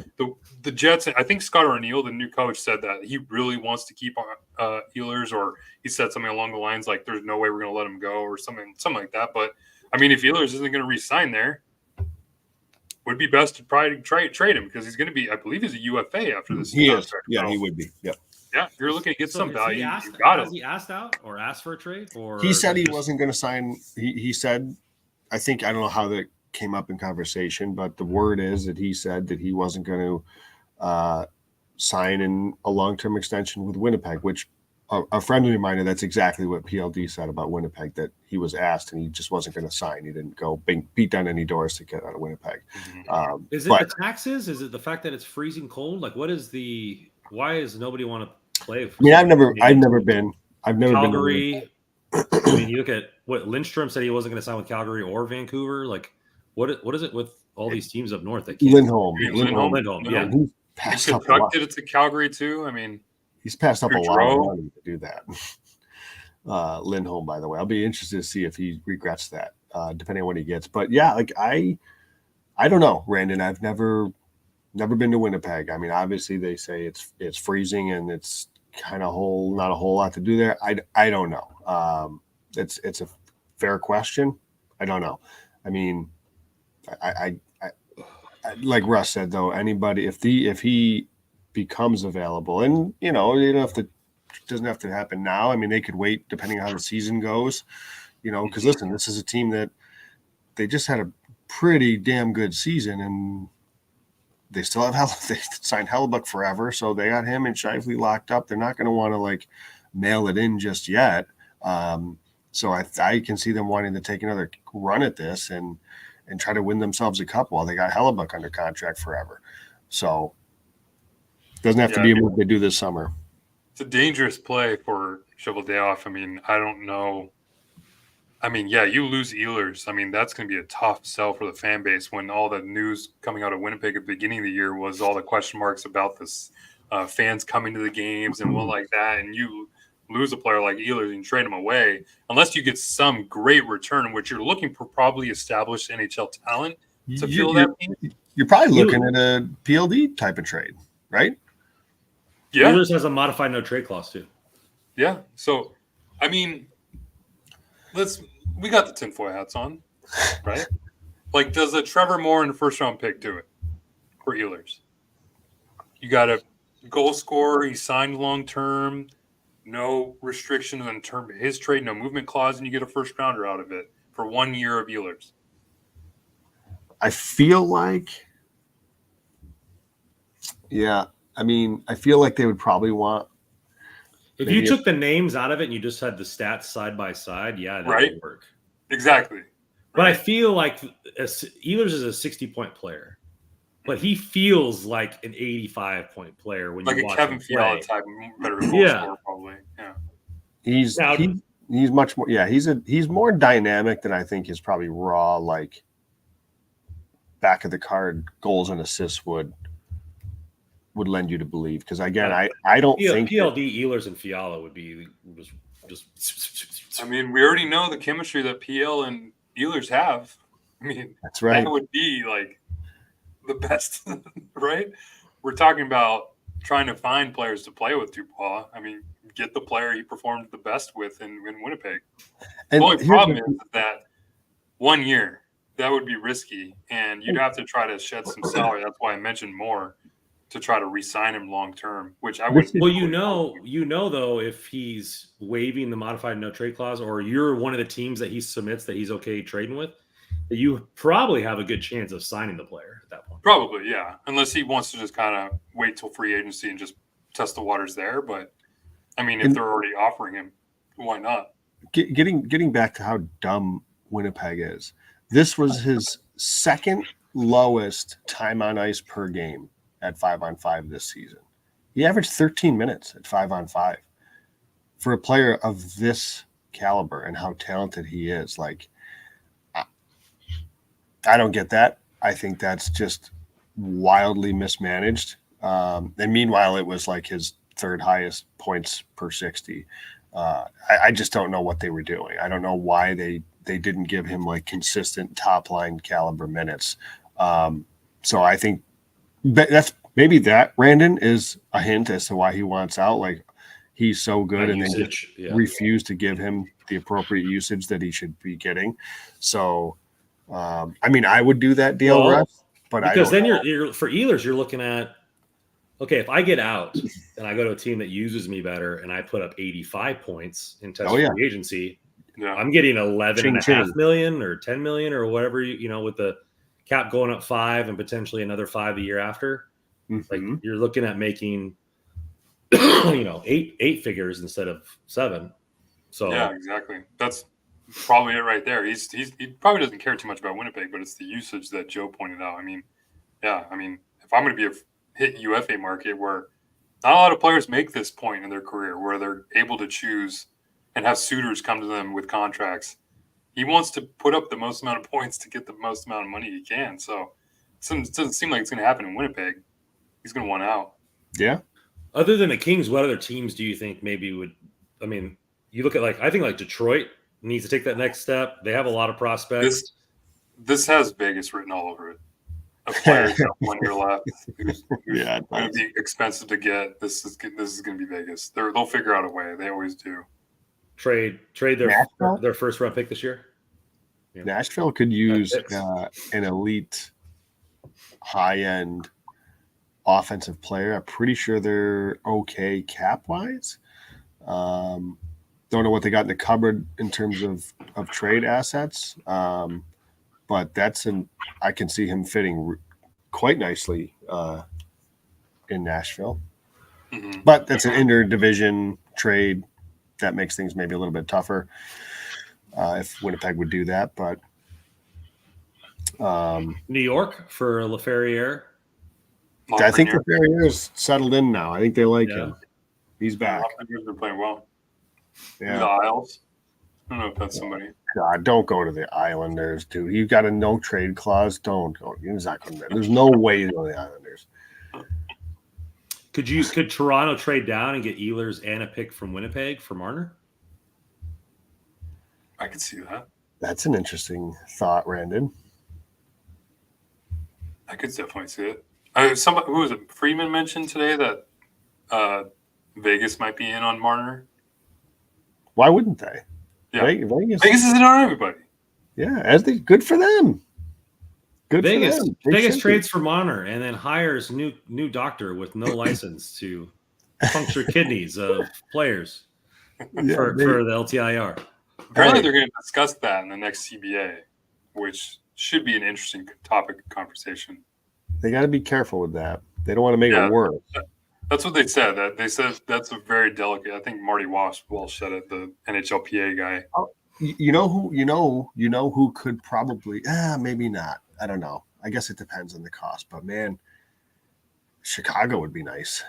the Jets, I think Scott O'Neill, the new coach, said that he really wants to keep Ehlers, or he said something along the lines like there's no way we're going to let him go or something like that. But, I mean, if Ehlers isn't going to re-sign there, would be best to probably trade him because he's going to be, I believe he's a UFA after this. He is. Yeah, he would be. Yep. Yeah, if you're looking to get some value, has he asked out or asked for a trade? Or he said he wasn't going to sign. He said, I don't know how that came up in conversation, but the word is that he said that he wasn't going to sign in a long-term extension with Winnipeg, which a friend of mine, that's exactly what PLD said about Winnipeg, that he was asked and he just wasn't going to sign. He didn't go beat down any doors to get out of Winnipeg. Is it the taxes? Is it the fact that it's freezing cold? Like, why does nobody want to play? I mean, I've never been Calgary. I mean, you look at what Lindstrom said, he wasn't going to sign with Calgary or Vancouver. Like, what is it with all these teams up north that can't? Lindholm. Yeah. He's passed up Kentucky did it to Calgary too. I mean, he's passed up a lot of money to do that. Lindholm, by the way, I'll be interested to see if he regrets that, depending on what he gets. But yeah, like I don't know, Brandon. I've never been to Winnipeg. I mean, obviously they say it's freezing and it's kind of not a whole lot to do there. I don't know. It's a fair question. I don't know. I mean, I like Russ said though, anybody if he becomes available, and if it doesn't have to happen now. I mean, they could wait depending on how the season goes. Because listen, this is a team that they just had a pretty damn good season, and they still have they signed Hellebuck forever, so they got him and Shifley locked up. They're not going to want to like mail it in just yet. So I can see them wanting to take another run at this and try to win themselves a cup while they got Hellebuck under contract forever. So it doesn't have to be a move they do this summer. It's a dangerous play for Cheveldayoff. I mean, I don't know. I mean, yeah, you lose Ehlers. I mean, that's going to be a tough sell for the fan base when all the news coming out of Winnipeg at the beginning of the year was all the question marks about this fans coming to the games and what like that. And you lose a player like Ehlers and trade him away, unless you get some great return, which you're looking for probably established NHL talent to fill that team. You're probably looking at a PLD type of trade, right? Yeah. Ehlers has a modified no trade clause too. Yeah. So, I mean, we got the tinfoil hats on, right? Like, does a Trevor Moore in the first round pick do it for Ehlers? You got a goal scorer. He signed long term, no restrictions in terms of his trade, no movement clause, and you get a first rounder out of it for 1 year of Ehlers. I feel like, I mean, I feel like they would probably want. If you took the names out of it and you just had the stats side by side, that would work. Exactly. But I feel like Ehlers is a 60-point player, but he feels like an 85-point player when like you watch Kevin him play. Fiala type, better goal scorer probably. Yeah. He's much more. Yeah, he's more dynamic than I think his probably raw like back of the card goals and assists would would lend you to believe. Because again, I don't think PLD, Ehlers, and Fiala would be just. I mean, we already know the chemistry that PL and Ehlers have. I mean, that's right. That would be like the best, right? We're talking about trying to find players to play with Dubois. I mean, get the player he performed the best with in Winnipeg. The only problem is that 1 year, that would be risky, and you'd have to try to shed some salary. That's why I mentioned more to try to re-sign him long term, which I would. Well, you know, though, if he's waiving the modified no trade clause, or you're one of the teams that he submits that he's okay trading with, that you probably have a good chance of signing the player at that point. Probably, yeah, unless he wants to just kind of wait till free agency and just test the waters there. But I mean, if they're already offering him, why not? Getting back to how dumb Winnipeg is. This was his second lowest time on ice per game at 5-on-5 this season. He averaged 13 minutes at 5-on-5 for a player of this caliber and how talented he is. Like, I don't get that. I think that's just wildly mismanaged. And meanwhile, it was like his third highest points per 60. I just don't know what they were doing. I don't know why they didn't give him like consistent top line caliber minutes. So I think that's maybe that Brandon is a hint as to why he wants out. Like, he's so good and they just refuse to give him the appropriate usage that he should be getting. So, I mean, I would do that deal, Russ, but because then you're for Ehlers, you're looking at, okay, if I get out and I go to a team that uses me better and I put up 85 points in test free agency, I'm getting 11.5 million or 10 million or whatever, with the cap going up 5 and potentially another 5 a year after. Like, you're looking at making, 8 figures instead of 7. So yeah, exactly. That's probably it right there. He probably doesn't care too much about Winnipeg, but it's the usage that Joe pointed out. I mean, if I'm going to be hit UFA market where not a lot of players make this point in their career where they're able to choose and have suitors come to them with contracts, he wants to put up the most amount of points to get the most amount of money he can. So it doesn't seem like it's going to happen in Winnipeg. He's going to want out. Yeah. Other than the Kings, what other teams do you think maybe would? I mean, you look at I think Detroit needs to take that next step. They have a lot of prospects. This has Vegas written all over it. A player's got 1 year left. Who's going to be expensive to get. This is going to be Vegas. They'll figure out a way. They always do. Trade their first round pick this year. Yeah. Nashville could use an elite high end offensive player. I'm pretty sure they're okay cap wise. Don't know what they got in the cupboard in terms of trade assets. But I can see him fitting quite nicely in Nashville. Mm-hmm. But that's an interdivision trade that makes things maybe a little bit tougher if Winnipeg would do that. But New York for LaFerriere. I think LaFerriere's settled in now. I think they like him. He's back. He's been playing well. Yeah. The Isles. I don't know if that's somebody. God, don't go to the Islanders, dude. You got a no trade clause. Don't go. He's not going there. There's no way to go to the Islanders. Could Toronto trade down and get Ehlers and a pick from Winnipeg for Marner? I could see that. That's an interesting thought, Brandon. I could definitely see it. Somebody, who was it? Freeman mentioned today that Vegas might be in on Marner. Why wouldn't they? Yeah, Vegas is in on everybody. Yeah, good for them. Good Vegas. for them. Vegas trades for Marner and then hires new doctor with no license to puncture kidneys of players for the LTIR. Apparently, they're going to discuss that in the next CBA, which should be an interesting topic of conversation. They got to be careful with that. They don't want to make it worse. That's what they said. That they said that's a very delicate. I think Marty Walsh said it, the NHLPA guy. Oh, you know who could probably maybe not. I don't know. I guess it depends on the cost. But man, Chicago would be nice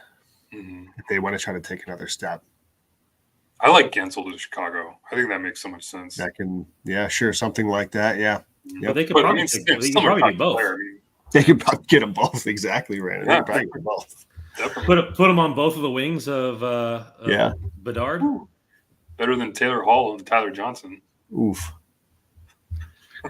if they want to try to take another step. I like Gensel to Chicago. I think that makes so much sense. That can, sure, something like that. Yeah. But they could probably do both. They could probably get them both. Exactly, Brandon. They could probably get both. Definitely. Put him on both of the wings of Bedard. Ooh. Better than Taylor Hall and Tyler Johnson. Oof.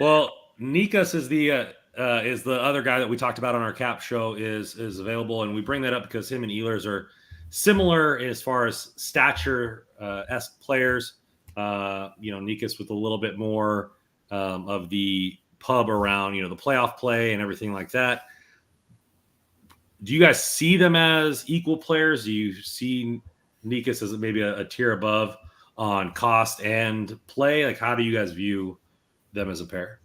Well, Nikas is the other guy that we talked about on our cap show is available, and we bring that up because him and Ehlers are similar as far as stature esque players. Nikas with a little bit more of the pub around, the playoff play and everything like that. Do you guys see them as equal players? Do you see Nikas as maybe a tier above on cost and play? Like, how do you guys view them as a pair?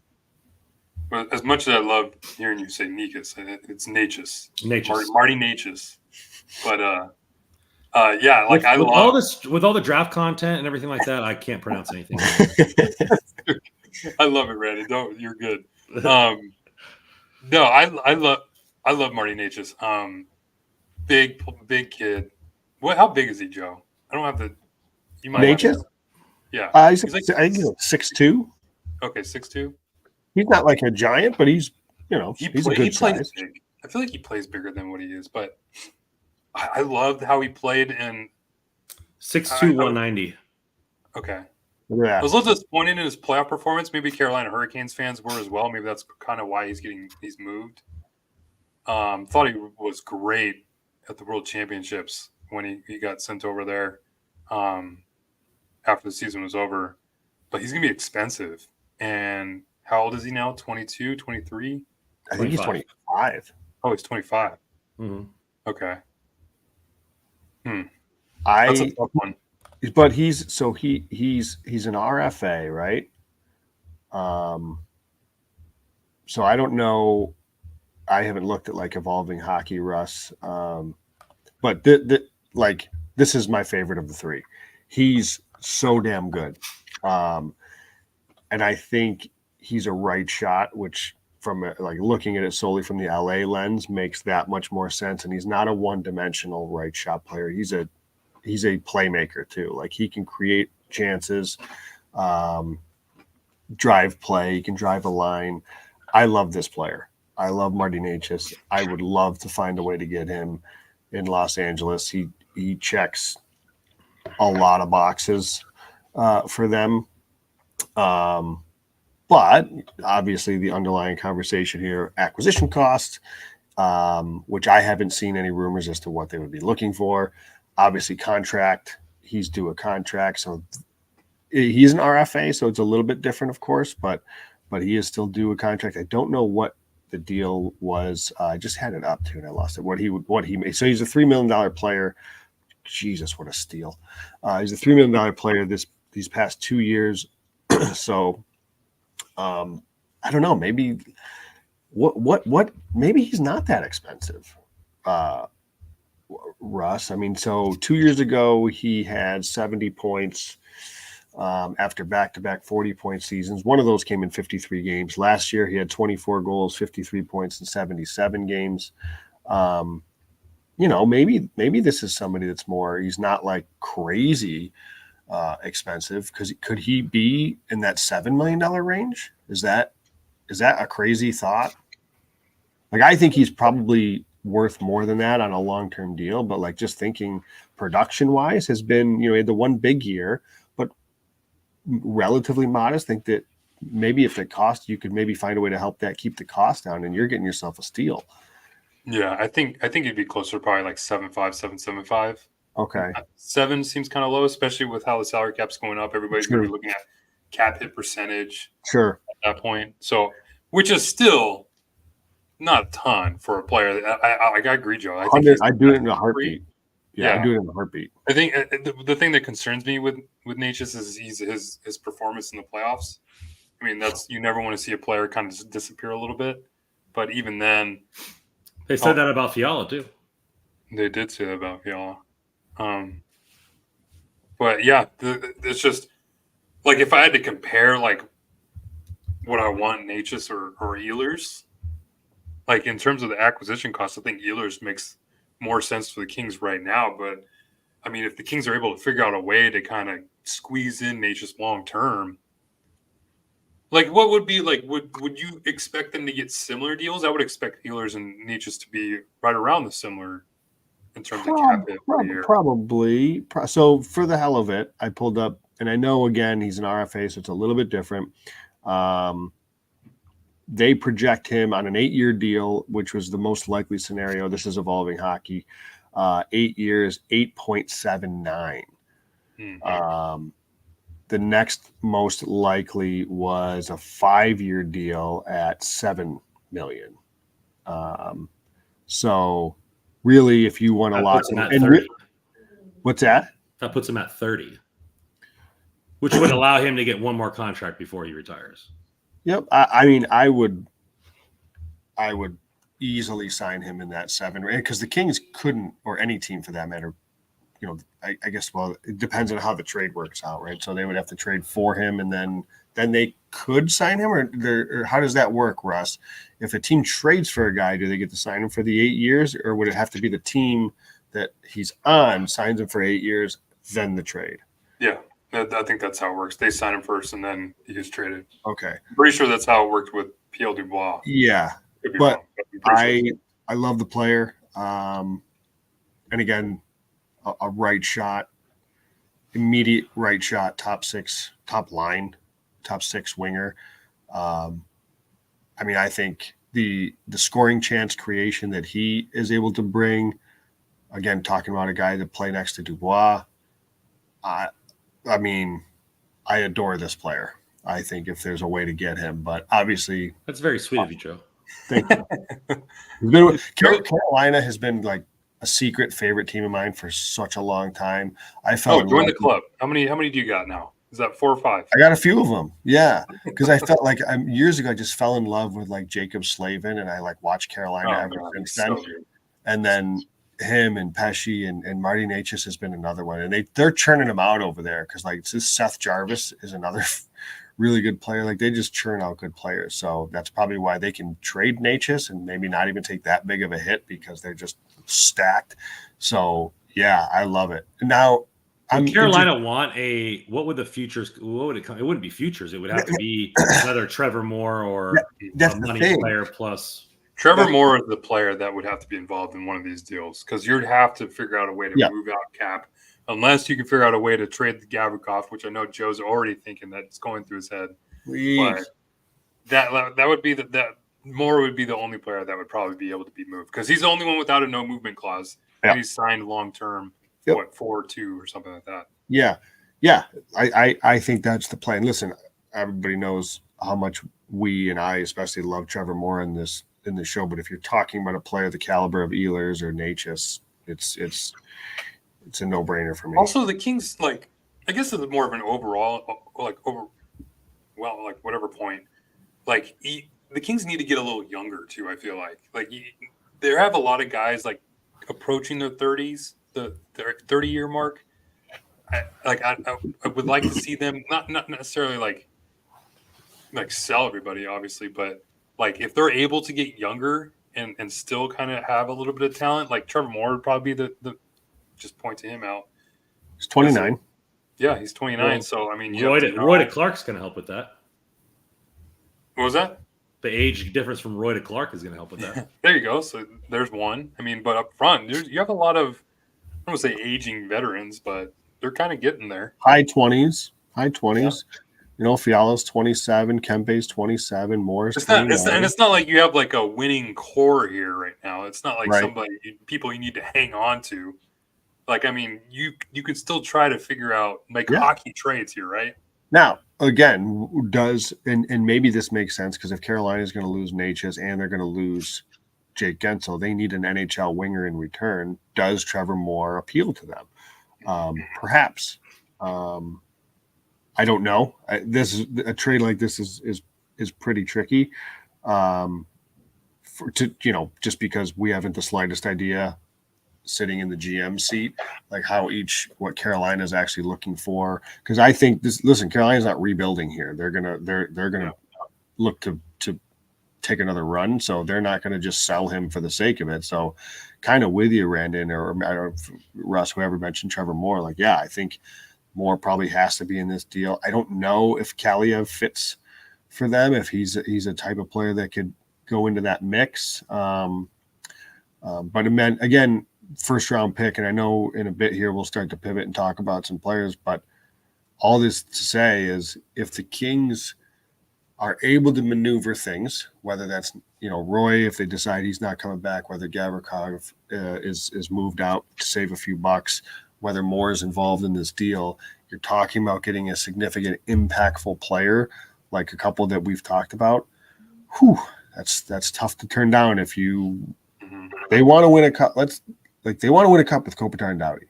Well, as much as I love hearing you say Nikas, it's Natchez. Natchez. Marty Natchez. But yeah, like with all this, with all the draft content and everything like that, I can't pronounce anything. I love it, Randy. You're good. No, I love Marty Natchez. Big kid. How big is he, Joe? I don't have the. You might. Natchez? Yeah. He's like, I think he's 6'2". Okay, 6'2". He's not like a giant, but he's he's a good size. Big. I feel like he plays bigger than what he is, but I loved how he played in 6'2", 190. Okay. Yeah. I was a little disappointed in his playoff performance. Maybe Carolina Hurricanes fans were as well. Maybe that's kind of why he's moved. Thought he was great at the World Championships when he got sent over there after the season was over. But he's going to be expensive. And how old is he now? 22, 23? I think he's 25. Oh, he's 25. Mm-hmm. Okay. That's a tough one. But he's an RFA, right? So I don't know. I haven't looked at like Evolving Hockey, Russ. But this is my favorite of the three. He's so damn good. And I think he's a right shot, which from looking at it solely from the LA lens makes that much more sense. And he's not a one-dimensional right shot player. He's a playmaker too. Like he can create chances, drive play. He can drive a line. I love this player. I love Marty Natchez. I would love to find a way to get him in Los Angeles. He checks a lot of boxes for them. But obviously the underlying conversation here, acquisition cost, which I haven't seen any rumors as to what they would be looking for. Obviously contract, he's due a contract. So he's an RFA, so it's a little bit different, of course, but he is still due a contract. I don't know what the deal was. I just had it up too and I lost it. What he made. So he's a $3 million player. Jesus, what a steal. He's a $3 million player these past 2 years. So I don't know, maybe what maybe he's not that expensive. Russ. I mean, so 2 years ago he had 70 points after back-to-back 40-point seasons. One of those came in 53 games. Last year he had 24 goals, 53 points in 77 games. Maybe this is somebody that's more, he's not like crazy expensive. Could he be in that $7 million range? Is that a crazy thought? Like, I think he's probably worth more than that on a long-term deal, but like just thinking production-wise has been, he had the one big year, but relatively modest. Think that maybe if it cost, you could maybe find a way to help that keep the cost down, and you're getting yourself a steal. Yeah, I think it'd be closer to probably like 7.5, 7.75. Okay. 7 seems kind of low, especially with how the salary cap's going up. Everybody's going to be looking at cap hit percentage. Sure. At that point. So, which is still not a ton for a player. I agree, Joe. I do it in a heartbeat. Yeah, I do it in a heartbeat. I think the thing that concerns me with Natchez is his performance in the playoffs. I mean, you never want to see a player kind of disappear a little bit. But even then, they said that about Fiala too. They did say that about Fiala. But yeah, it's just like if I had to compare like what I want Natchez or Ehlers, like in terms of the acquisition cost, I think Ehlers makes more sense for the Kings right now. But I mean, if the Kings are able to figure out a way to kind of squeeze in Natchez long term, like what would be like? Would you expect them to get similar deals? I would expect Ehlers and Natchez to be right around the similar in terms of cap hit for the year? Probably. So for the hell of it, I pulled up, and I know again he's an RFA, so it's a little bit different. They project him on an 8-year deal, which was the most likely scenario. This is evolving hockey. 8 years, 8.79. The next most likely was a 5-year deal at $7 million. So really, if you want to lock him at 30. What's that? That puts him at 30, which would allow him to get one more contract before he retires. Yep. I mean, I would easily sign him in that 7 because the Kings couldn't, or any team for that matter, I guess, well, it depends on how the trade works out, right? So they would have to trade for him, and then they could sign him, or how does that work, Russ? If a team trades for a guy, do they get to sign him for the 8 years, or would it have to be the team that he's on signs him for 8 years, then the trade? Yeah, I think that's how it works. They sign him first, and then he gets traded. Okay. I'm pretty sure that's how it worked with Pierre Dubois. Yeah, but I love the player. And again, a right shot, immediate right shot, top 6 winger. I mean, I think the scoring chance creation that he is able to bring, again, talking about a guy that play next to Dubois, I mean, I adore this player. I think if there's a way to get him, but obviously that's very sweet of you, Joe. Thank you. Carolina has been like a secret favorite team of mine for such a long time. I felt join the club. How many do you got now? Is that 4 or 5? I got a few of them. Yeah, because I felt like years ago I just fell in love with like Jacob Slavin, and I like watched Carolina ever since then. So and then him and Pesci and Marty Necas has been another one, and they're churning them out over there because like this Seth Jarvis is another really good player. Like they just churn out good players, so that's probably why they can trade Necas and maybe not even take that big of a hit because they're just stacked. So yeah, I love it. Now, Carolina want what would the futures? What would it come? It wouldn't be futures. It would have to be another Trevor Moore or that's a money player plus. Trevor Moore is the player that would have to be involved in one of these deals because you'd have to figure out a way to move out cap, unless you can figure out a way to trade the Gavrikov, which I know Joe's already thinking that it's going through his head. But that would be that Moore would be the only player that would probably be able to be moved because he's the only one without a no movement clause. Yeah. He's signed long term, 4-2 or something like that. Yeah. I think that's the plan. Listen, everybody knows how much we and I especially love Trevor Moore in the show, but if you're talking about a player the caliber of Ehlers or Necas, it's a no-brainer for me. Also, the Kings, like, I guess it's more of an overall, whatever point, like, the Kings need to get a little younger too. I feel like they have a lot of guys like approaching their 30s, their 30-year mark. I would like to see them not necessarily like sell everybody, obviously, but like if they're able to get younger and still kind of have a little bit of talent, like Trevor Moore would probably be the just point to him out. He's 29. Yeah, he's 29. Well, so I mean, Roy to Clark's going to help with that. What was that? The age difference from Roy to Clark is going to help with that. There you go. So there's one. I mean, but up front, you have a lot of, I don't want to say aging veterans, but they're kind of getting there. High 20s. Yeah. Fiala's 27, Kempe's 27, Moore's 29. And it's not like you have like a winning core here right now. It's not like people you need to hang on to. Like, I mean, you could still try to figure out hockey trades here, right? Now, again, and maybe this makes sense because if Carolina is going to lose Necas and they're going to lose Jake Gensel, they need an NHL winger in return. Does Trevor Moore appeal to them? Perhaps. I don't know. A trade like this is pretty tricky. Just because we haven't the slightest idea sitting in the GM seat, like what Carolina is actually looking for. Because I think Carolina's not rebuilding here. They're gonna look to take another run. So they're not going to just sell him for the sake of it. So kind of with you, Randon, or I don't know, Russ, whoever mentioned Trevor Moore, I think Moore probably has to be in this deal. I don't know if Kaliev fits for them, if he's a type of player that could go into that mix. But again, first round pick, and I know in a bit here we'll start to pivot and talk about some players, but all this to say is if the Kings are able to maneuver things, whether that's, Roy, if they decide he's not coming back, whether Gavrikov is moved out to save a few bucks, whether Moore is involved in this deal, you're talking about getting a significant, impactful player like a couple that we've talked about. Whew, that's tough to turn down if they want to win a cup. They want to win a cup with Kopitar and Doughty.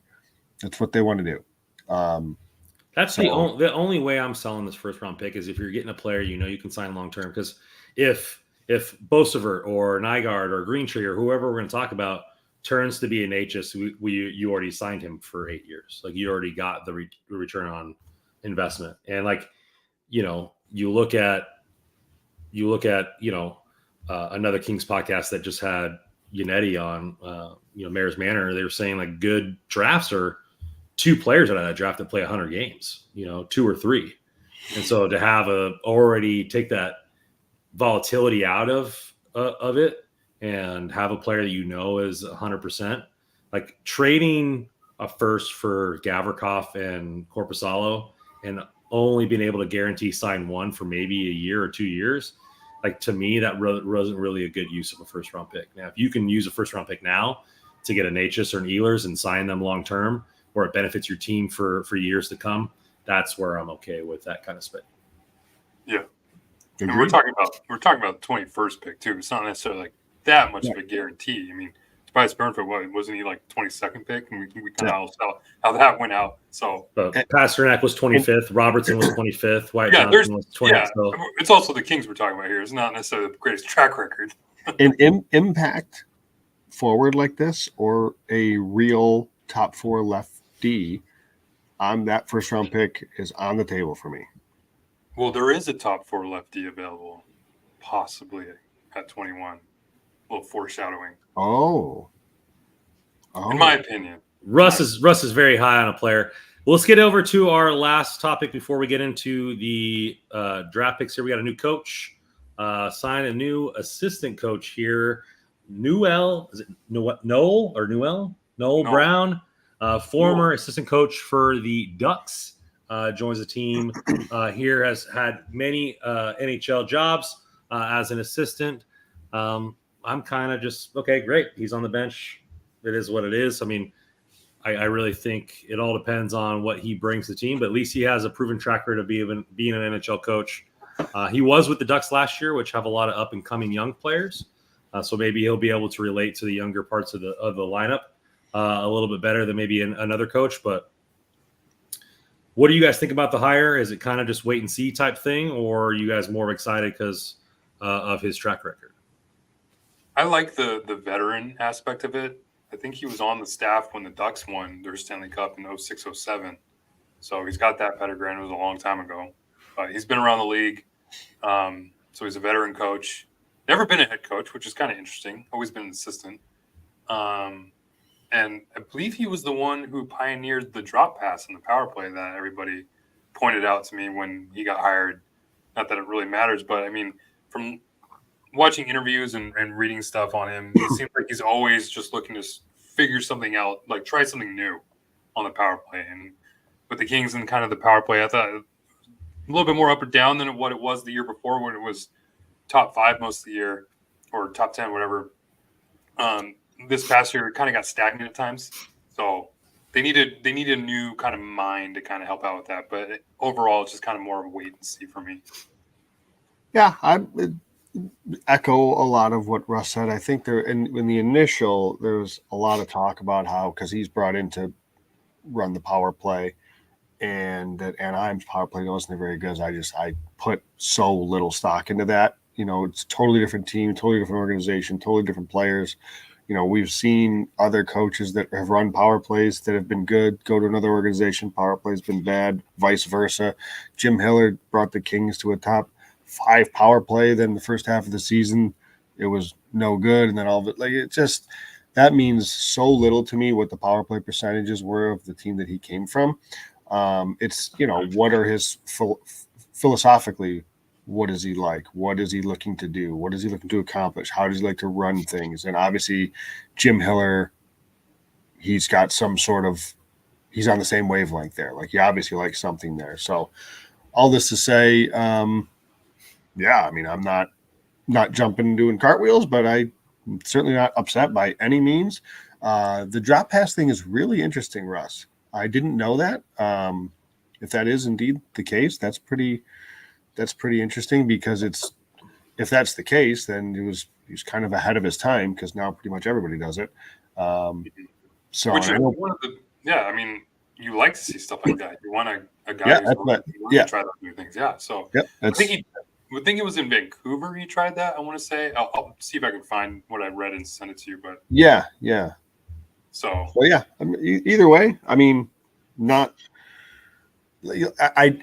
That's what they want to do. That's the only way I'm selling this first round pick is if you're getting a player you can sign long term. Because if Bosevert or Nygaard or Greentree or whoever we're going to talk about turns to be an HS, you already signed him for 8 years. Like you already got the return on investment. And you look at another Kings podcast that just had Yannetti on Mayor's Manor. They were saying like good drafts are 2 players out of that draft that play 100 games, 2 or 3. And so to have already take that volatility out of it and have a player that is 100%, like trading a first for Gavrikov and Korpisalo and only being able to guarantee sign one for maybe a year or 2 years. Like to me, that wasn't really a good use of a first round pick. Now, if you can use a first round pick now to get an HS or an Ehlers and sign them long term, where it benefits your team for years to come, that's where I'm okay with that kind of spending. Yeah, and we're talking about the 21st pick too. It's not necessarily like that much of a guarantee. I mean, Tobias Bernfeld, wasn't he like 22nd pick? And we kind of all saw how that went out. So Pasternak was 25th, Robertson was 25th, Wyatt Johnson was 20th. Yeah, so. It's also the Kings we're talking about here. It's not necessarily the greatest track record. An impact forward like this, or a real top 4 lefty on that first round pick is on the table for me. Well, there is a top 4 lefty available, possibly at 21. A little foreshadowing. Oh. In my opinion. Russ is very high on a player. Well, let's get over to our last topic before we get into the draft picks here. We got a new coach, sign a new assistant coach here. Noel Brown, former assistant coach for the Ducks, joins the team here, has had many NHL jobs as an assistant. I'm kind of just, okay, great. He's on the bench. It is what it is. I mean, I really think it all depends on what he brings to the team, but at least he has a proven track record of being an NHL coach. He was with the Ducks last year, which have a lot of up and coming young players. So maybe he'll be able to relate to the younger parts of the lineup a little bit better than maybe another coach. But what do you guys think about the hire? Is it kind of just wait and see type thing, or are you guys more excited because of his track record? I like the veteran aspect of it. I think he was on the staff when the Ducks won their Stanley Cup in 06-07. So he's got that pedigree. It was a long time ago. But he's been around the league. So he's a veteran coach. Never been a head coach, which is kind of interesting. Always been an assistant. And I believe he was the one who pioneered the drop pass in the power play that everybody pointed out to me when he got hired. Not that it really matters, but I mean, from watching interviews and reading stuff on him, it seems like he's always just looking to figure something out, like try something new on the power play. And with the Kings and kind of the power play, I thought a little bit more up or down than what it was the year before when it was top 5 most of the year or top 10, whatever. This past year, it kind of got stagnant at times. So they need a new kind of mind to kind of help out with that. But overall, it's just kind of more of a wait and see for me. Yeah, I echo a lot of what Russ said. I think in the initial, there was a lot of talk about how, because he's brought in to run the power play, and that Anaheim's power play wasn't very good. I put so little stock into that. It's a totally different team, totally different organization, totally different players. We've seen other coaches that have run power plays that have been good go to another organization. Power play's been bad, vice versa. Jim Hillard brought the Kings to a top 5 power play. Then the first half of the season, it was no good. And then all of it, that means so little to me what the power play percentages were of the team that he came from. It's, what are his philosophically, what is he like? What is he looking to do? What is he looking to accomplish? How does he like to run things? And obviously Jim Hiller he's got some sort of, he's on the same wavelength there. Like, he obviously likes something there. So all this to say, yeah, I mean, I'm not jumping and doing cartwheels, but I'm certainly not upset by any means. The drop pass thing is really interesting, Russ. I didn't know that. If that is indeed the case, that's pretty interesting, because if that's the case, then he was kind of ahead of his time, because now pretty much everybody does it. So which is one of the, I mean, you like to see stuff like that. You want a guy yeah, to try those new things. Yeah. So I think it was in Vancouver he tried that, I want to say. I'll see if I can find what I read and send it to you. But yeah. So well, yeah. I mean, either way, I mean, not. I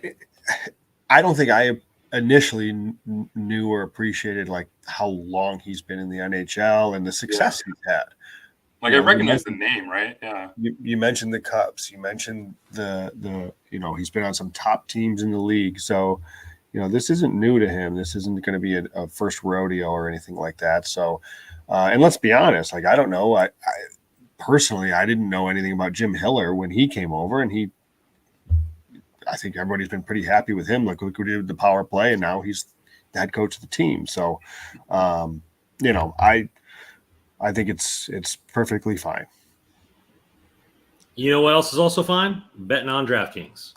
don't think I initially knew or appreciated like how long he's been in the NHL and the success he's had. Like, I recognize the name, right? Yeah. You mentioned the Cubs. You mentioned the he's been on some top teams in the league. So, this isn't new to him. This isn't going to be a first rodeo or anything like that. So, and let's be honest, like, I don't know. I personally, I didn't know anything about Jim Hiller when he came over, and I think everybody's been pretty happy with him. Look what he did with the power play, and now he's the head coach of the team. So, I think it's perfectly fine. You know what else is also fine? Betting on DraftKings.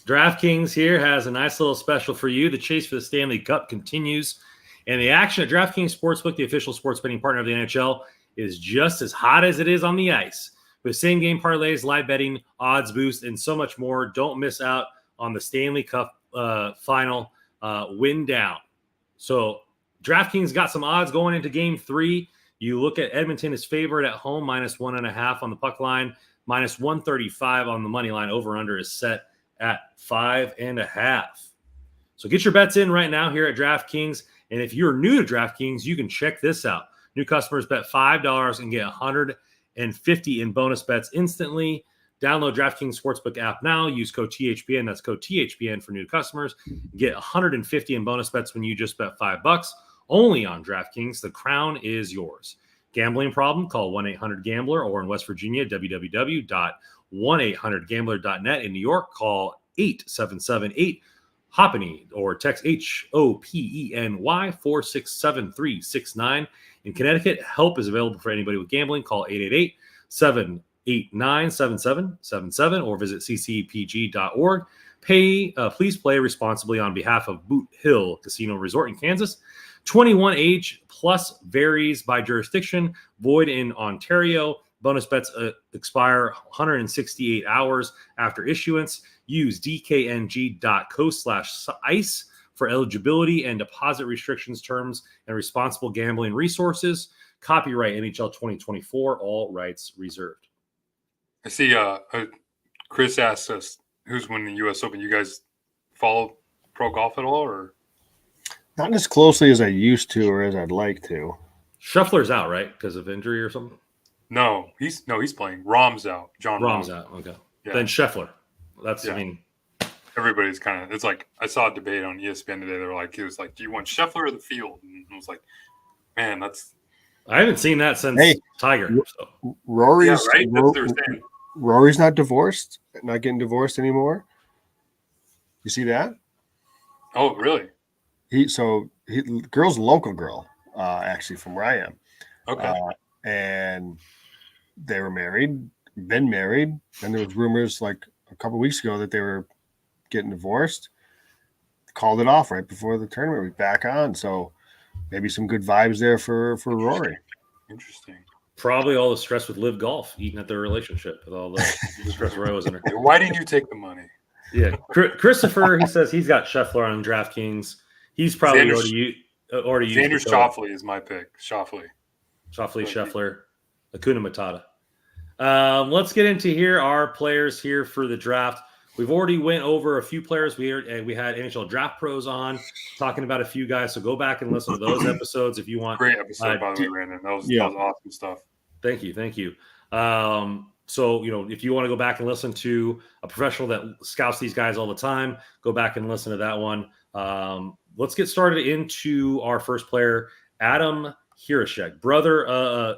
DraftKings here has a nice little special for you. The chase for the Stanley Cup continues, and the action at DraftKings Sportsbook, the official sports betting partner of the NHL, is just as hot as it is on the ice. With same-game parlays, live betting, odds boost, and so much more, don't miss out on the Stanley Cup final win down. So DraftKings got some odds going into Game 3. You look at Edmonton is favored at home, -1.5 on the puck line, -135 on the money line. Over-under is set at 5.5. So get your bets in right now here at DraftKings. And if you're new to DraftKings, you can check this out. New customers bet $5 and get $150 in bonus bets instantly. Download DraftKings Sportsbook app now. Use code THPN. That's code THPN for new customers. Get $150 in bonus bets when you just bet $5. Only on DraftKings. The crown is yours. Gambling problem? Call 1-800-GAMBLER, or in West Virginia, www.1800gambler.net. In New York, call 877-8-HOPENY or text HOPENY 467-369. In Connecticut, help is available for anybody with gambling. Call 888-789-7777 or visit ccpg.org. Please play responsibly on behalf of Boot Hill Casino Resort in Kansas. 21 age plus, varies by jurisdiction, void in Ontario. Bonus bets expire 168 hours after issuance. Use dkng.co/ice for eligibility and deposit restrictions, terms, and responsible gambling resources. Copyright NHL 2024, all rights reserved. I see Chris asked us who's winning the U.S. Open. You guys follow pro golf at all, or? Not as closely as I used to or as I'd like to. Scheffler's out, right? Because of injury or something? No, he's playing. Rahm's out. John Rahm's out. Okay. Yeah. Then Scheffler. That's, I mean, everybody's kind of, it's like, I saw a debate on ESPN today. They were like, he was like, do you want Scheffler or the field? And I was like, man, I haven't seen that since Tiger. So. Rory's, yeah, right? That's what they're saying. Rory's not getting divorced anymore. You see that? Oh, really? Girl's a local girl, actually from where I am. Okay. And they were been married. And there was rumors like a couple of weeks ago that they were getting divorced. Called it off right before the tournament was back on. So maybe some good vibes there for Rory. Interesting. Probably all the stress with Live Golf eating at their relationship with all the stress Roy was under. Why didn't you take the money? Yeah. Christopher, he says he's got Scheffler on DraftKings. He's probably already used Xander Schauffele is my pick. Schauffele, Scheffler, Acuna Matata. Let's get into here our players here for the draft. We've already went over a few players. We had NHL Draft Pros on talking about a few guys. So go back and listen to those episodes if you want. Great episode, by the way, Brandon. That was awesome stuff. Thank you. So, if you want to go back and listen to a professional that scouts these guys all the time, go back and listen to that one. Let's get started into our first player, Adam Hirashek, brother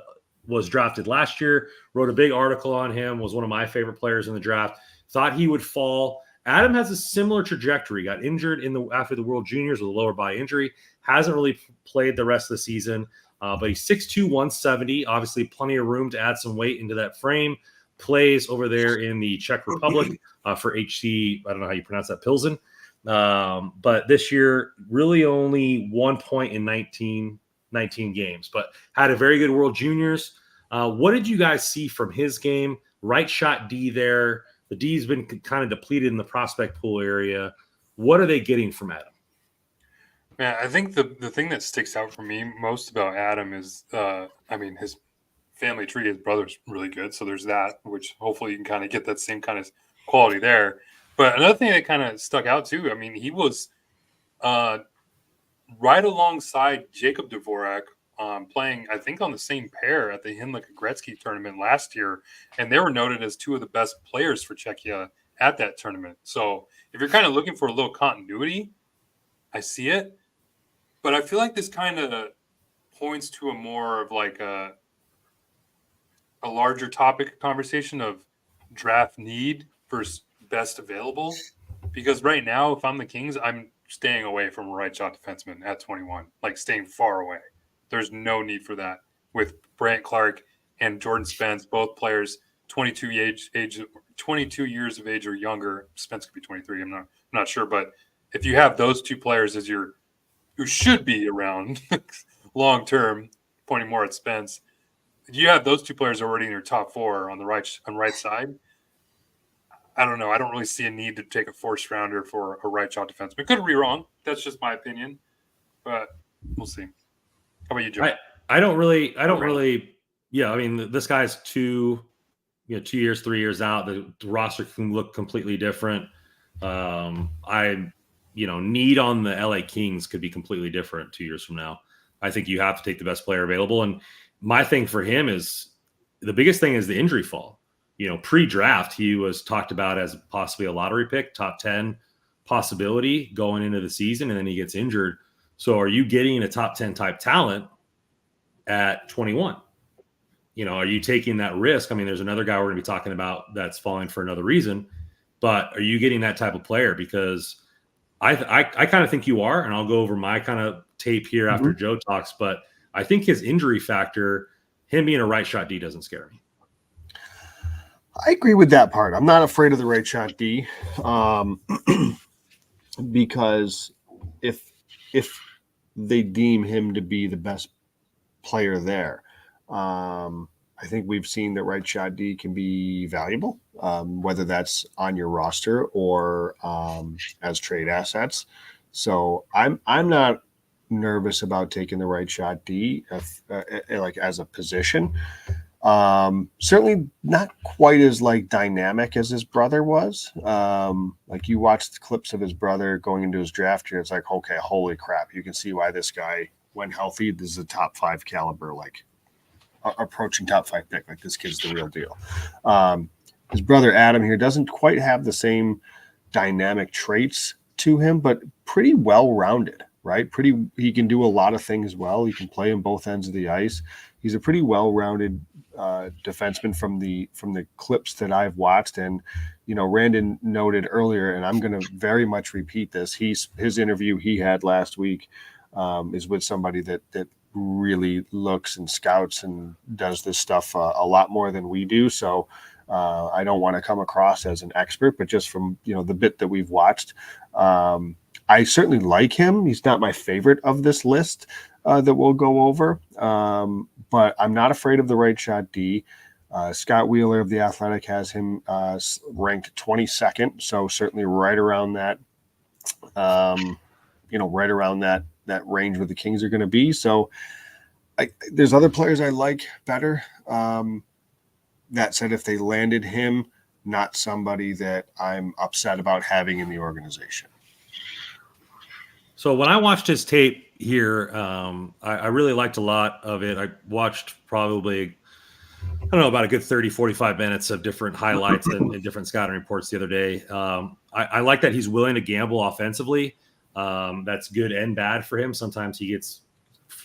was drafted last year. Wrote a big article on him. Was one of my favorite players in the draft. Thought he would fall. Adam has a similar trajectory. Got injured after the World Juniors with a lower body injury. Hasn't really played the rest of the season. But he's 6'2", 170. Obviously, plenty of room to add some weight into that frame. Plays over there in the Czech Republic for HC. I don't know how you pronounce that, Pilsen. But this year, really only 1 point in 19 games. But had a very good World Juniors. What did you guys see from his game? Right shot D there. The D's been kind of depleted in the prospect pool area. What are they getting from Adam? Man, I think the thing that sticks out for me most about Adam is, his family tree. His brother's really good, so there's that, which hopefully you can kind of get that same kind of quality there. But another thing that kind of stuck out too, I mean, he was right alongside Jacob Dvorak, playing, I think, on the same pair at the Hinlich-Gretzky tournament last year, and they were noted as two of the best players for Czechia at that tournament. So if you're kind of looking for a little continuity, I see it. But I feel like this kind of points to a more of like a larger topic conversation of draft need versus best available. Because right now, if I'm the Kings, I'm staying away from a right shot defenseman at 21, like staying far away. There's no need for that with Brant Clark and Jordan Spence, both players 22 years of age or younger. Spence could be 23. I'm not sure, but if you have those two players as who should be around long term, pointing more at Spence, you have those two players already in your top four on the right side. I don't know. I don't really see a need to take a first rounder for a right shot defenseman. Could be wrong. That's just my opinion, but we'll see. How about you, Joe? I don't really. Yeah, I mean, this guy's 2 years, 3 years out. The roster can look completely different. Need on the LA Kings could be completely different 2 years from now. I think you have to take the best player available. And my thing for him is the biggest thing is the injury fall. Pre-draft, he was talked about as possibly a lottery pick, top 10 possibility going into the season, and then he gets injured. So are you getting a top 10 type talent at 21? Are you taking that risk? I mean, there's another guy we're going to be talking about that's falling for another reason, but are you getting that type of player? Because I kind of think you are, and I'll go over my kind of tape here after Joe talks, but I think his injury factor, him being a right shot D, doesn't scare me. I agree with that part. I'm not afraid of the right shot D, because if they deem him to be the best player there, I think we've seen that right shot D can be valuable, whether that's on your roster or as trade assets. So I'm not nervous about taking the right shot D as a position. Certainly not quite as dynamic as his brother was. You watched clips of his brother going into his draft year. It's like, okay, holy crap. You can see why this guy, when healthy, this is a top 5 caliber, approaching top 5 pick. This kid's the real deal. His brother Adam here doesn't quite have the same dynamic traits to him, but pretty well-rounded, right? He can do a lot of things well. He can play on both ends of the ice. He's a pretty well-rounded defenseman from the clips that I've watched. And, Randon noted earlier, and I'm going to very much repeat this. His interview he had last week is with somebody that really looks and scouts and does this stuff a lot more than we do. So I don't want to come across as an expert, but just from, the bit that we've watched, I certainly like him. He's not my favorite of this list that we'll go over. But I'm not afraid of the right shot D. Scott Wheeler of The Athletic has him ranked 22nd. So certainly right around that, right around that range where the Kings are going to be. So there's other players I like better. That said, if they landed him, not somebody that I'm upset about having in the organization. So when I watched his tape here, I really liked a lot of it. I watched probably, about a good 30, 45 minutes of different highlights and different scouting reports the other day. I like that he's willing to gamble offensively. That's good and bad for him. Sometimes he gets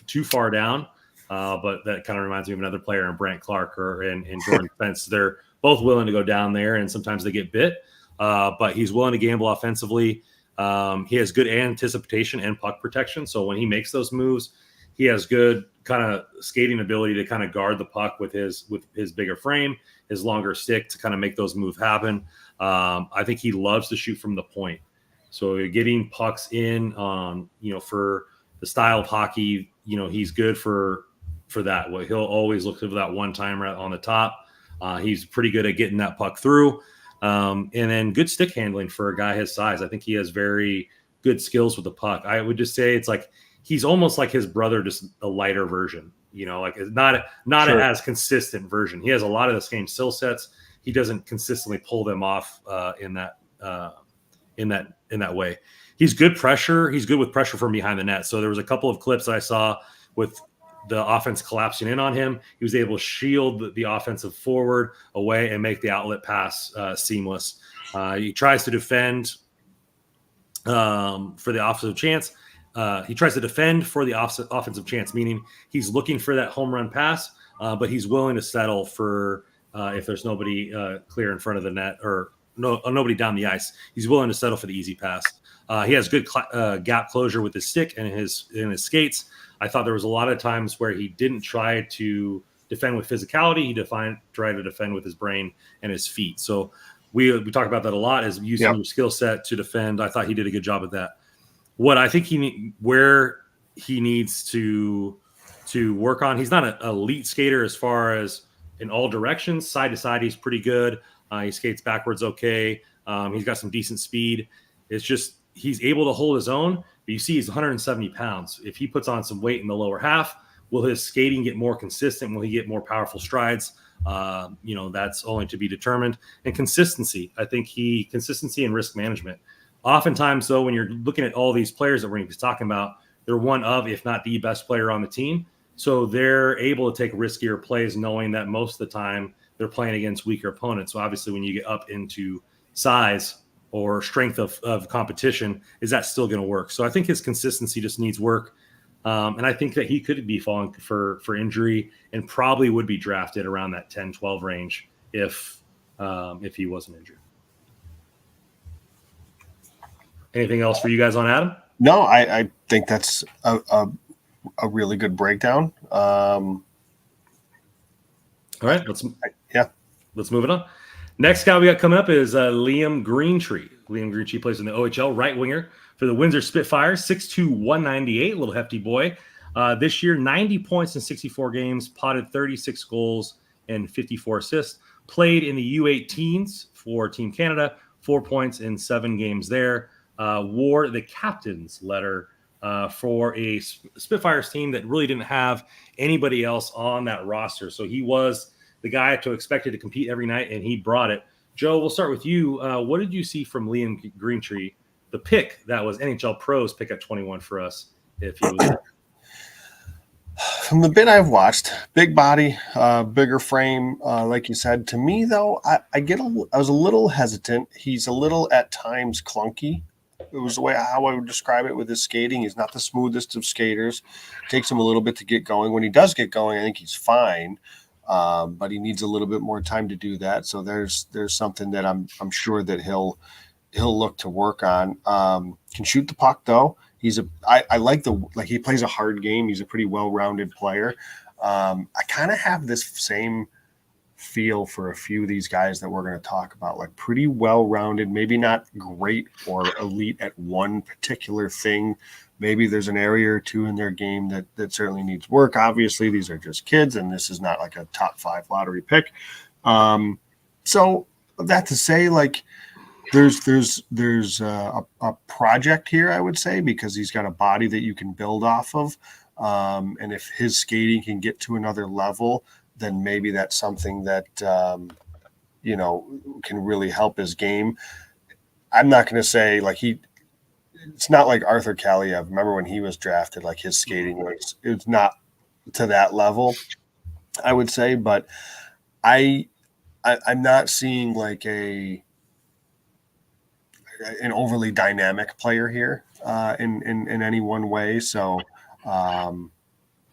too far down. but that kind of reminds me of another player in Brant Clark and Jordan Spence. They're both willing to go down there, and sometimes they get bit, but he's willing to gamble offensively. He has good anticipation and puck protection, so when he makes those moves, he has good kind of skating ability to kind of guard the puck with his bigger frame, his longer stick to kind of make those moves happen. I think he loves to shoot from the point. So getting pucks in, for the style of hockey, he's good for that. Well, he'll always look for that one timer on the top. He's pretty good at getting that puck through. And then good stick handling for a guy his size. I think he has very good skills with the puck. I would just say it's like he's almost like his brother, just a lighter version. Like not Sure. as consistent version. He has a lot of the same skill sets. He doesn't consistently pull them off in that way. He's good pressure. He's good with pressure from behind the net. So there was a couple of clips I saw with the offense collapsing in on him. He was able to shield the offensive forward away and make the outlet pass seamless. He tries to defend for the offensive chance. He tries to defend for the offensive chance, meaning he's looking for that home run pass, but he's willing to settle for if there's nobody clear in front of the net or nobody down the ice. He's willing to settle for the easy pass. He has good gap closure with his stick and his skates. I thought there was a lot of times where he didn't try to defend with physicality. He tried to defend with his brain and his feet. So we talk about that a lot, as using your skill set to defend. I thought he did a good job at that. What I think where he needs to work on, he's not an elite skater as far as in all directions. Side to side, he's pretty good. He skates backwards okay. He's got some decent speed. It's just he's able to hold his own. But you see he's 170 pounds. If he puts on some weight in the lower half, will his skating get more consistent? Will he get more powerful strides? That's only to be determined. And consistency. I think consistency and risk management. Oftentimes, though, when you're looking at all these players that we're going to be talking about, they're one of, if not the best player on the team. So they're able to take riskier plays knowing that most of the time they're playing against weaker opponents. So obviously when you get up into size or strength of competition, is that still going to work? So I think his consistency just needs work. And I think that he could be falling for injury and probably would be drafted around that 10-12 range if he wasn't injured. Anything else for you guys on Adam? No, I think that's a really good breakdown. All right, let's move it on. Next guy we got coming up is Liam Greentree. Liam Greentree plays in the OHL, right winger for the Windsor Spitfires, 6'2", 198, little hefty boy. This year, 90 points in 64 games, potted 36 goals and 54 assists. Played in the U18s for Team Canada, 4 points in 7 games there. Wore the captain's letter for a Spitfires team that really didn't have anybody else on that roster. So he was the guy to expected to compete every night, and he brought it. Joe, we'll start with you. What did you see from Liam Greentree, the pick that was NHL Pros pick at 21 for us? If he was from the bit I've watched, big body, bigger frame, like you said. To me, though, I was a little hesitant. He's a little at times clunky. It was the way how I would describe it with his skating. He's not the smoothest of skaters. It takes him a little bit to get going. When he does get going, I think he's fine. But he needs a little bit more time to do that. So there's something that I'm sure that he'll look to work on. Can shoot the puck though. I like he plays a hard game. He's a pretty well-rounded player. I kind of have this same feel for a few of these guys that we're going to talk about, like pretty well-rounded, maybe not great or elite at one particular thing. Maybe there's an area or two in their game that certainly needs work. Obviously, these are just kids, and this is not like a top 5 lottery pick. So that to say, like there's a project here, I would say, because he's got a body that you can build off of. And if his skating can get to another level, then maybe that's something that, can really help his game. I'm not going to say it's not like Arthur Kaliev. Remember when he was drafted, like his skating it's not to that level, I would say, but I'm not seeing like an overly dynamic player here in any one way. So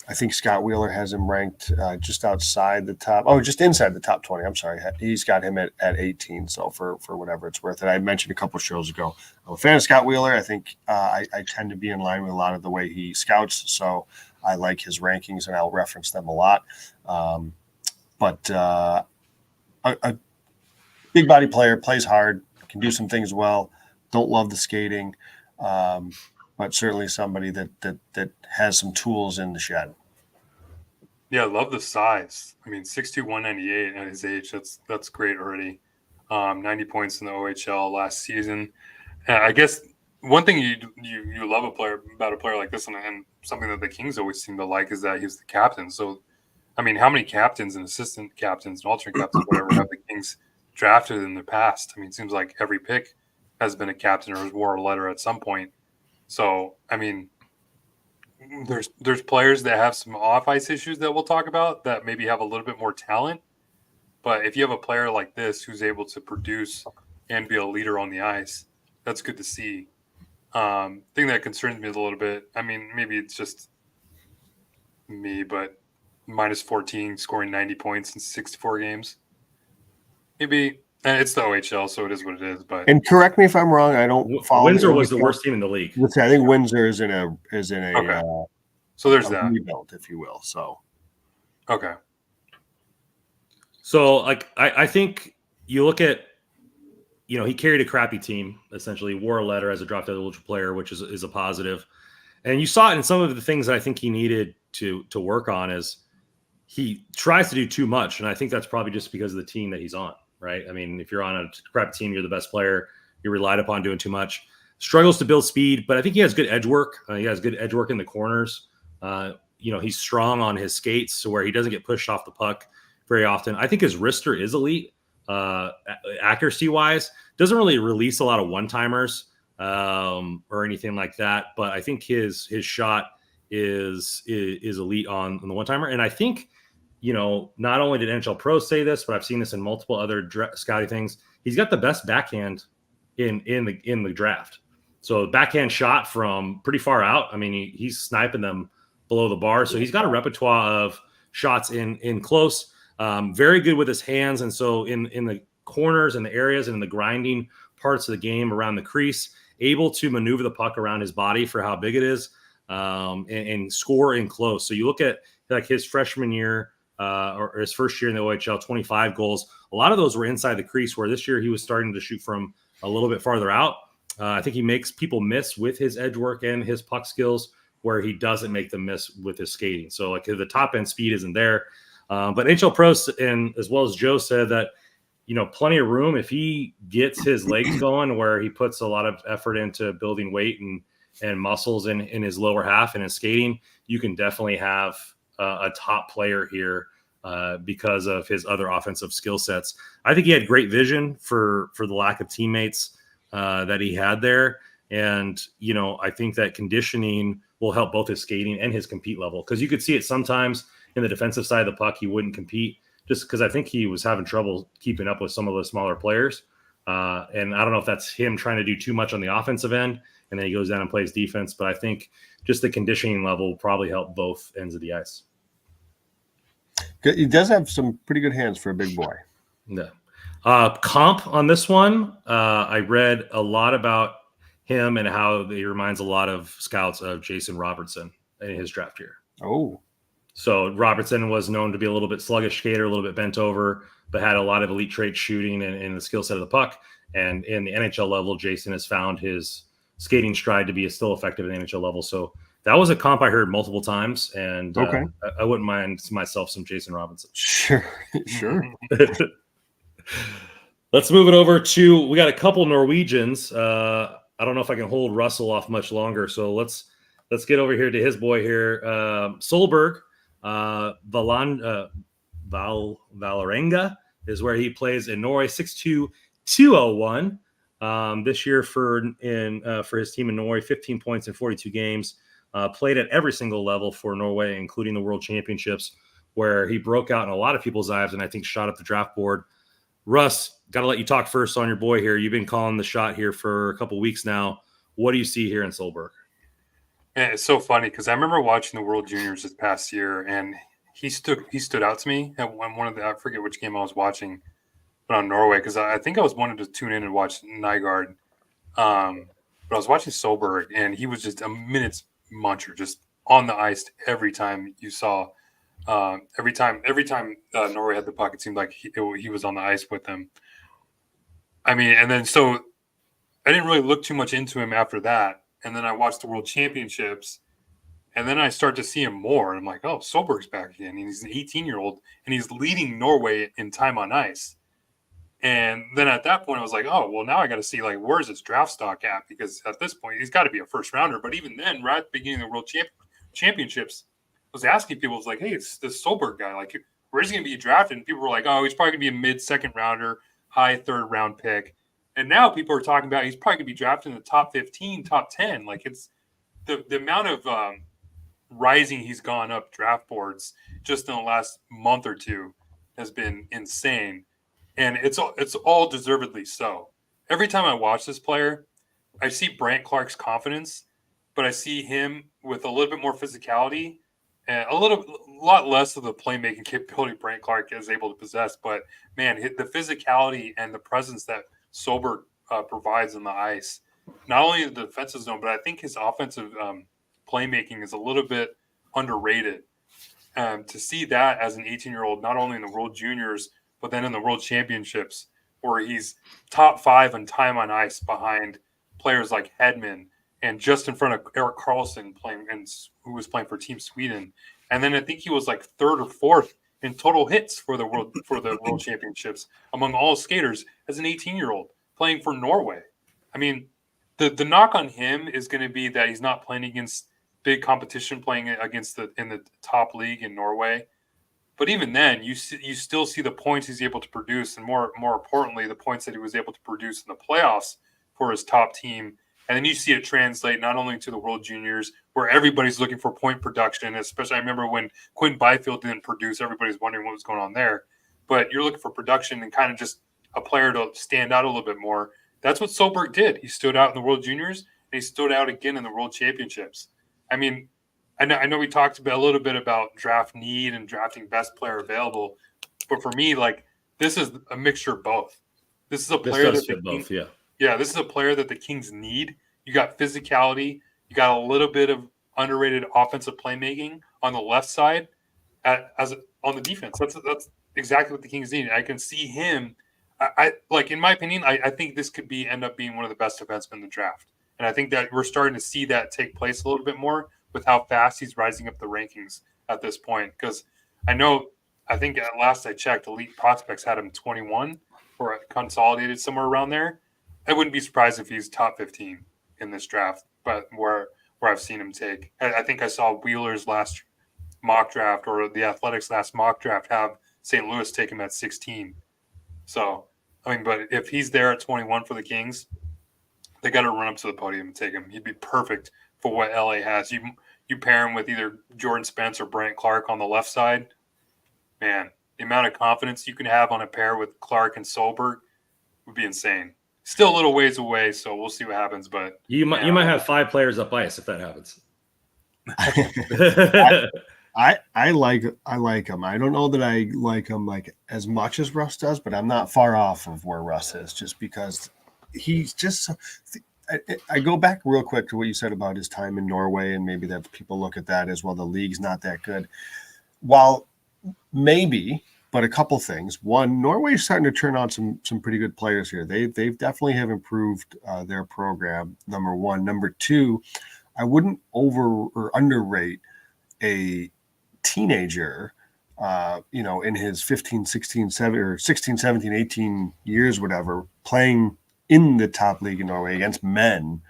I think Scott Wheeler has him ranked just inside the top 20. I'm sorry. He's got him at 18. So for whatever it's worth. And I mentioned a couple of shows ago, I'm a fan of Scott Wheeler. I think I tend to be in line with a lot of the way he scouts. So I like his rankings, and I'll reference them a lot. But a big body player, plays hard, can do some things well. Don't love the skating, but certainly somebody that has some tools in the shed. Yeah, I love the size. I mean, 6'2", 198 at his age. That's great already. 90 points in the OHL last season. I guess one thing you love about a player like this, and something that the Kings always seem to like, is that he's the captain. So, I mean, how many captains and assistant captains and alternate captains, whatever, have the Kings drafted in the past? I mean, it seems like every pick has been a captain or has wore a letter at some point. So, I mean, there's players that have some off-ice issues that we'll talk about that maybe have a little bit more talent. But if you have a player like this who's able to produce and be a leader on the ice, that's good to see. Thing that concerns me a little bit, I mean, maybe it's just me, but minus 14, scoring 90 points in 64 games. Maybe it's the OHL, so it is what it is. But and correct me if I'm wrong. I don't follow. Windsor was the worst team in the league. I think Windsor is in a okay. So there's that rebuild, if you will. So okay. So like I think you look at, he carried a crappy team, essentially wore a letter as a draft eligible player, which is a positive. And you saw it in some of the things that I think he needed to work on is he tries to do too much. And I think that's probably just because of the team that he's on, right? I mean, if you're on a crap team, you're the best player, you're relied upon doing too much. Struggles to build speed, but I think he has good edge work. He has good edge work in the corners. He's strong on his skates, so where he doesn't get pushed off the puck very often. I think his wrister is elite, accuracy-wise. Doesn't really release a lot of one-timers or anything like that, but I think his shot is elite on the one-timer. And I think, not only did NHL pros say this, but I've seen this in multiple other scouting things. He's got the best backhand in the draft. So backhand shot from pretty far out. I mean, he's sniping them below the bar. So he's got a repertoire of shots in close. Very good with his hands. And so in the corners and the areas and in the grinding parts of the game around the crease, able to maneuver the puck around his body for how big it is, and score in close. So you look at like his freshman year or his first year in the OHL, 25 goals. A lot of those were inside the crease, where this year he was starting to shoot from a little bit farther out. I think he makes people miss with his edge work and his puck skills, where he doesn't make them miss with his skating. So like the top end speed isn't there. But NHL pros, and as well as Joe said, that, plenty of room if he gets his legs going, where he puts a lot of effort into building weight and muscles in his lower half and his skating, you can definitely have a top player here because of his other offensive skill sets. I think he had great vision for the lack of teammates that he had there. And, I think that conditioning will help both his skating and his compete level, because you could see it sometimes in the defensive side of the puck. He wouldn't compete just because I think he was having trouble keeping up with some of the smaller players. And I don't know if that's him trying to do too much on the offensive end, and then he goes down and plays defense. But I think just the conditioning level will probably help both ends of the ice. He does have some pretty good hands for a big boy. Yeah. Comp on this one, I read a lot about him and how he reminds a lot of scouts of Jason Robertson in his draft year. Oh. So Robertson was known to be a little bit sluggish skater, a little bit bent over, but had a lot of elite traits shooting and the skill set of the puck. And in the NHL level, Jason has found his skating stride to be still effective at the NHL level. So that was a comp I heard multiple times, and okay. I wouldn't mind myself some Jason Robinson. Sure. Let's move it over to, we got a couple Norwegians. I don't know if I can hold Russell off much longer. So let's get over here to his boy here. Solberg, Valerenga is where he plays in Norway, 6'2", 201. This year for his team in Norway, 15 points in 42 games. Played at every single level for Norway, including the World Championships, where he broke out in a lot of people's eyes and I think shot up the draft board. Russ, got to let you talk first on your boy here. You've been calling the shot here for a couple weeks now. What do you see here in Solberg? And it's so funny because I remember watching the World Juniors this past year, and he stood out to me at one of the, I forget which game I was watching, but on Norway, because I think I was wanting to tune in and watch Nygaard. But I was watching Solberg, and he was just a minute's muncher, just on the ice every time you saw. Every time Norway had the puck, it seemed like he was on the ice with them. I mean, and then so I didn't really look too much into him after that. And then I watched the World Championships, and then I start to see him more. And I'm like, oh, Solberg's back again. And he's an 18-year-old, and he's leading Norway in time on ice. And then at that point, I was like, oh, well, now I got to see, like, where's his draft stock at? Because at this point, he's got to be a first rounder. But even then, right at the beginning of the World Championships, I was asking people, I was like, hey, it's this Solberg guy. Like, where's he going to be drafted? And people were like, oh, he's probably going to be a mid-second rounder, high third-round pick. And now people are talking about he's probably going to be drafted in the top 15, top 10. Like, it's the amount of rising he's gone up draft boards just in the last month or two has been insane. And it's all deservedly so. Every time I watch this player, I see Brandt Clark's confidence, but I see him with a little bit more physicality and a lot less of the playmaking capability Brandt Clark is able to possess. But man, the physicality and the presence that Solberg provides on the ice, not only in the defensive zone, but I think his offensive playmaking is a little bit underrated. To see that as an 18-year-old, not only in the World Juniors, but then in the World Championships, where he's top 5 in time on ice behind players like Hedman and just in front of Erik Karlsson who was playing for Team Sweden. And then I think he was like 3rd or 4th in total hits for the World Championships among all skaters as an 18-year-old playing for Norway. I mean, the knock on him is going to be that he's not playing against big competition, playing against in the top league in Norway. But even then, you still see the points he's able to produce, and more importantly, the points that he was able to produce in the playoffs for his top team. And then you see it translate not only to the World Juniors, where everybody's looking for point production, especially I remember when Quinn Byfield didn't produce, everybody's wondering what was going on there. But you're looking for production and kind of just a player to stand out a little bit more. That's what Solberg did. He stood out in the World Juniors, and he stood out again in the World Championships. I mean, I know we talked a little bit about draft need and drafting best player available, but for me, like, this is a mixture of both. This is a player this is a player that the Kings need. You got physicality, you got a little bit of underrated offensive playmaking on the left side, on the defense. That's exactly what the Kings need. I can see him. I like, in my opinion, I think this could end up being one of the best defensemen in the draft, and I think that we're starting to see that take place a little bit more with how fast he's rising up the rankings at this point. Because I think at last I checked, Elite Prospects had him 21 or consolidated somewhere around there. I wouldn't be surprised if he's top 15 in this draft, but where I've seen him take. I think I saw Wheeler's last mock draft or the Athletics' last mock draft have St. Louis take him at 16. So, I mean, but if he's there at 21 for the Kings, they got to run up to the podium and take him. He'd be perfect for what LA has. You pair him with either Jordan Spence or Brandt Clark on the left side. Man, the amount of confidence you can have on a pair with Clark and Solberg would be insane. Still a little ways away, so we'll see what happens. But you might have 5 players up ice if that happens. I like him. I don't know that I like him like as much as Russ does, but I'm not far off of where Russ is, just because he's just. I go back real quick to what you said about his time in Norway, and maybe that people look at that as well. The league's not that good. While maybe, but a couple things. One, Norway's starting to turn on some pretty good players here. They've definitely have improved their program. Number one. Number two, I wouldn't over or underrate a teenager, in his 15, 16, 17, 18 years, whatever, playing in the top league in Norway against men.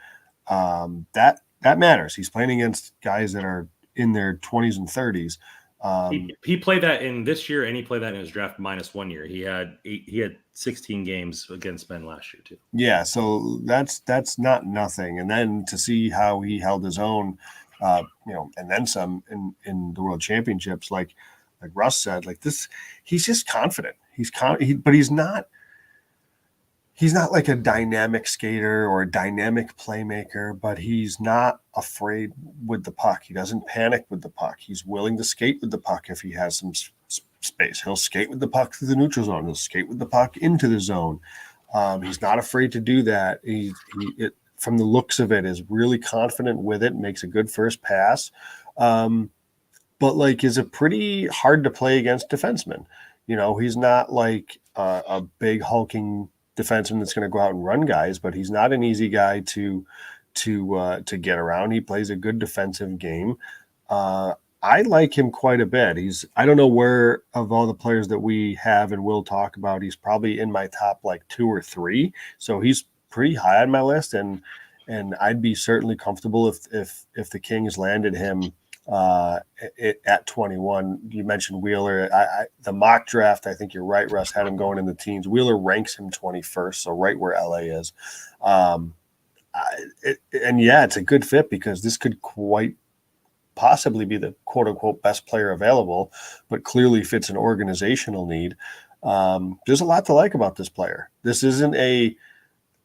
That matters. He's playing against guys that are in their 20s and 30s. He played that in this year, and he played that in his draft minus 1 year. He had 16 games against men last year too. Yeah, so that's not nothing. And then to see how he held his own, and then some in the World Championships, like Russ said, like this, he's just confident. But he's not. he's not like a dynamic skater or a dynamic playmaker, but he's not afraid with the puck. He doesn't panic with the puck. He's willing to skate with the puck if he has some space. He'll skate with the puck through the neutral zone. He'll skate with the puck into the zone. He's not afraid to do that. From the looks of it, is really confident with it, makes a good first pass, but like is a pretty hard to play against defenseman. He's not like a big hulking defenseman that's going to go out and run guys, but he's not an easy guy to get around. He plays a good defensive game. I like him quite a bit. I don't know where of all the players that we have and will talk about, he's probably in my top like 2 or 3. So he's pretty high on my list, and I'd be certainly comfortable if the Kings landed him at 21. You mentioned Wheeler. The mock draft, I think you're right, Russ, had him going in the teens. Wheeler ranks him 21st, so right where LA is. It's a good fit because this could quite possibly be the quote-unquote best player available, but clearly fits an organizational need. There's a lot to like about this player. This isn't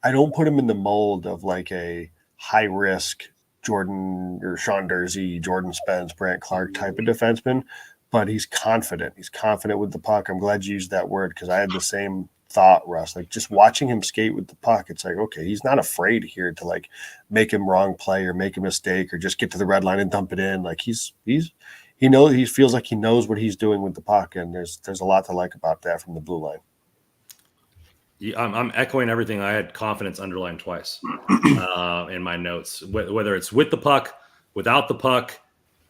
I don't put him in the mold of like a high-risk Jordan or Sean Dursey, Jordan Spence, Brant Clark type of defenseman, but he's confident. He's confident with the puck. I'm glad you used that word because I had the same thought, Russ. Like just watching him skate with the puck, it's like, okay, he's not afraid here to like make him wrong play or make a mistake or just get to the red line and dump it in. Like he feels like he knows what he's doing with the puck, and there's a lot to like about that from the blue line. Yeah, I'm echoing everything. I had confidence underlined twice in my notes, whether it's with the puck, without the puck,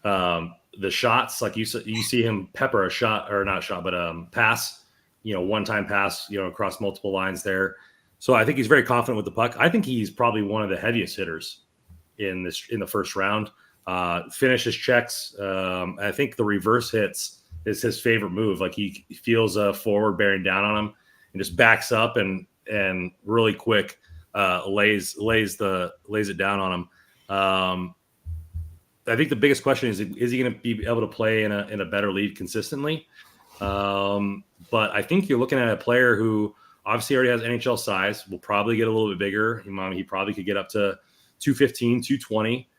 the shots, like you see him pepper a shot or not shot, but pass, one-time pass, across multiple lines there. So I think he's very confident with the puck. I think he's probably one of the heaviest hitters in the first round. Finishes checks. I think the reverse hits is his favorite move. Like he feels a forward bearing down on him and just backs up and really quick lays it down on him. I think the biggest question is he going to be able to play in a better league consistently? But I think you're looking at a player who obviously already has NHL size, will probably get a little bit bigger. He probably could get up to 215, 220.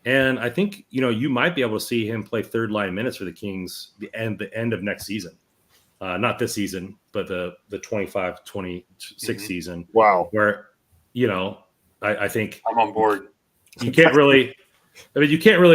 And I think, you might be able to see him play third line minutes for the Kings the end of next season. Not this season, but the 25-26 season. Wow. Where, I think I'm on board. You can't really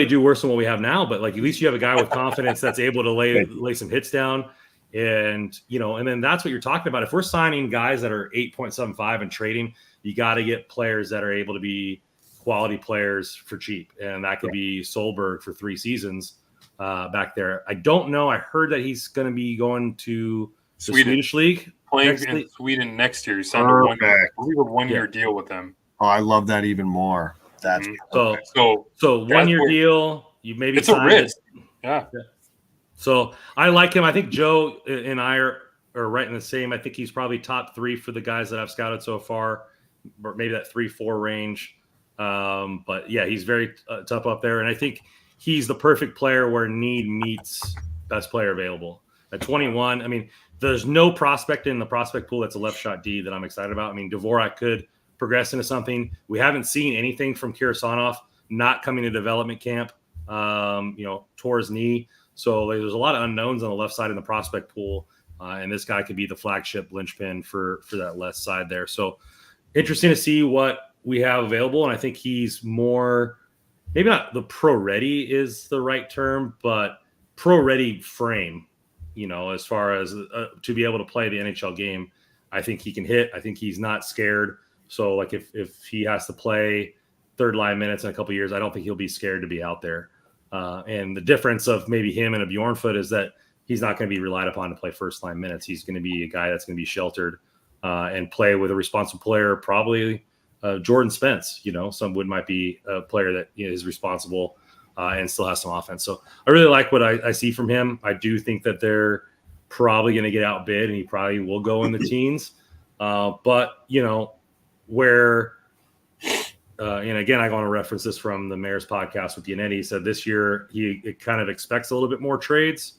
do worse than what we have now, but like at least you have a guy with confidence that's able to lay some hits down. And, and then that's what you're talking about. If we're signing guys that are 8.75 and trading, you got to get players that are able to be quality players for cheap. And that could be Solberg for 3 seasons back there. I don't know. I heard that he's going to be going to the Swedish League. Playing in Sweden next year. He signed a 1-year deal with them. Oh, I love that even more. That's so 1-year deal. You maybe it's a risk. Yeah. So I like him. I think Joe and I are right in the same. I think he's probably top 3 for the guys that I've scouted so far, or maybe that 3-4 range. But yeah, he's very tough up there. And I think he's the perfect player where need meets best player available. At 21, there's no prospect in the prospect pool that's a left shot D that I'm excited about. Dvorak could progress into something. We haven't seen anything from Kirasanov not coming to development camp, tore his knee. So there's a lot of unknowns on the left side in the prospect pool. And this guy could be the flagship linchpin for that left side there. So interesting to see what we have available. And I think he's more, maybe not the pro ready is the right term, but pro ready frame, as far as to be able to play the NHL game. I think he can hit. I think he's not scared. So like if he has to play third line minutes in a couple of years, I don't think he'll be scared to be out there. And the difference of maybe him and a Bjornfoot is that he's not going to be relied upon to play first line minutes. He's going to be a guy that's going to be sheltered and play with a responsible player, probably Jordan Spence. Some might be a player that is responsible and still has some offense. So I really like what I see from him. I do think that they're probably going to get outbid, and he probably will go in the teens. But where. And again, I want to reference this from the Mayor's podcast with Yannetti. He said this year he kind of expects a little bit more trades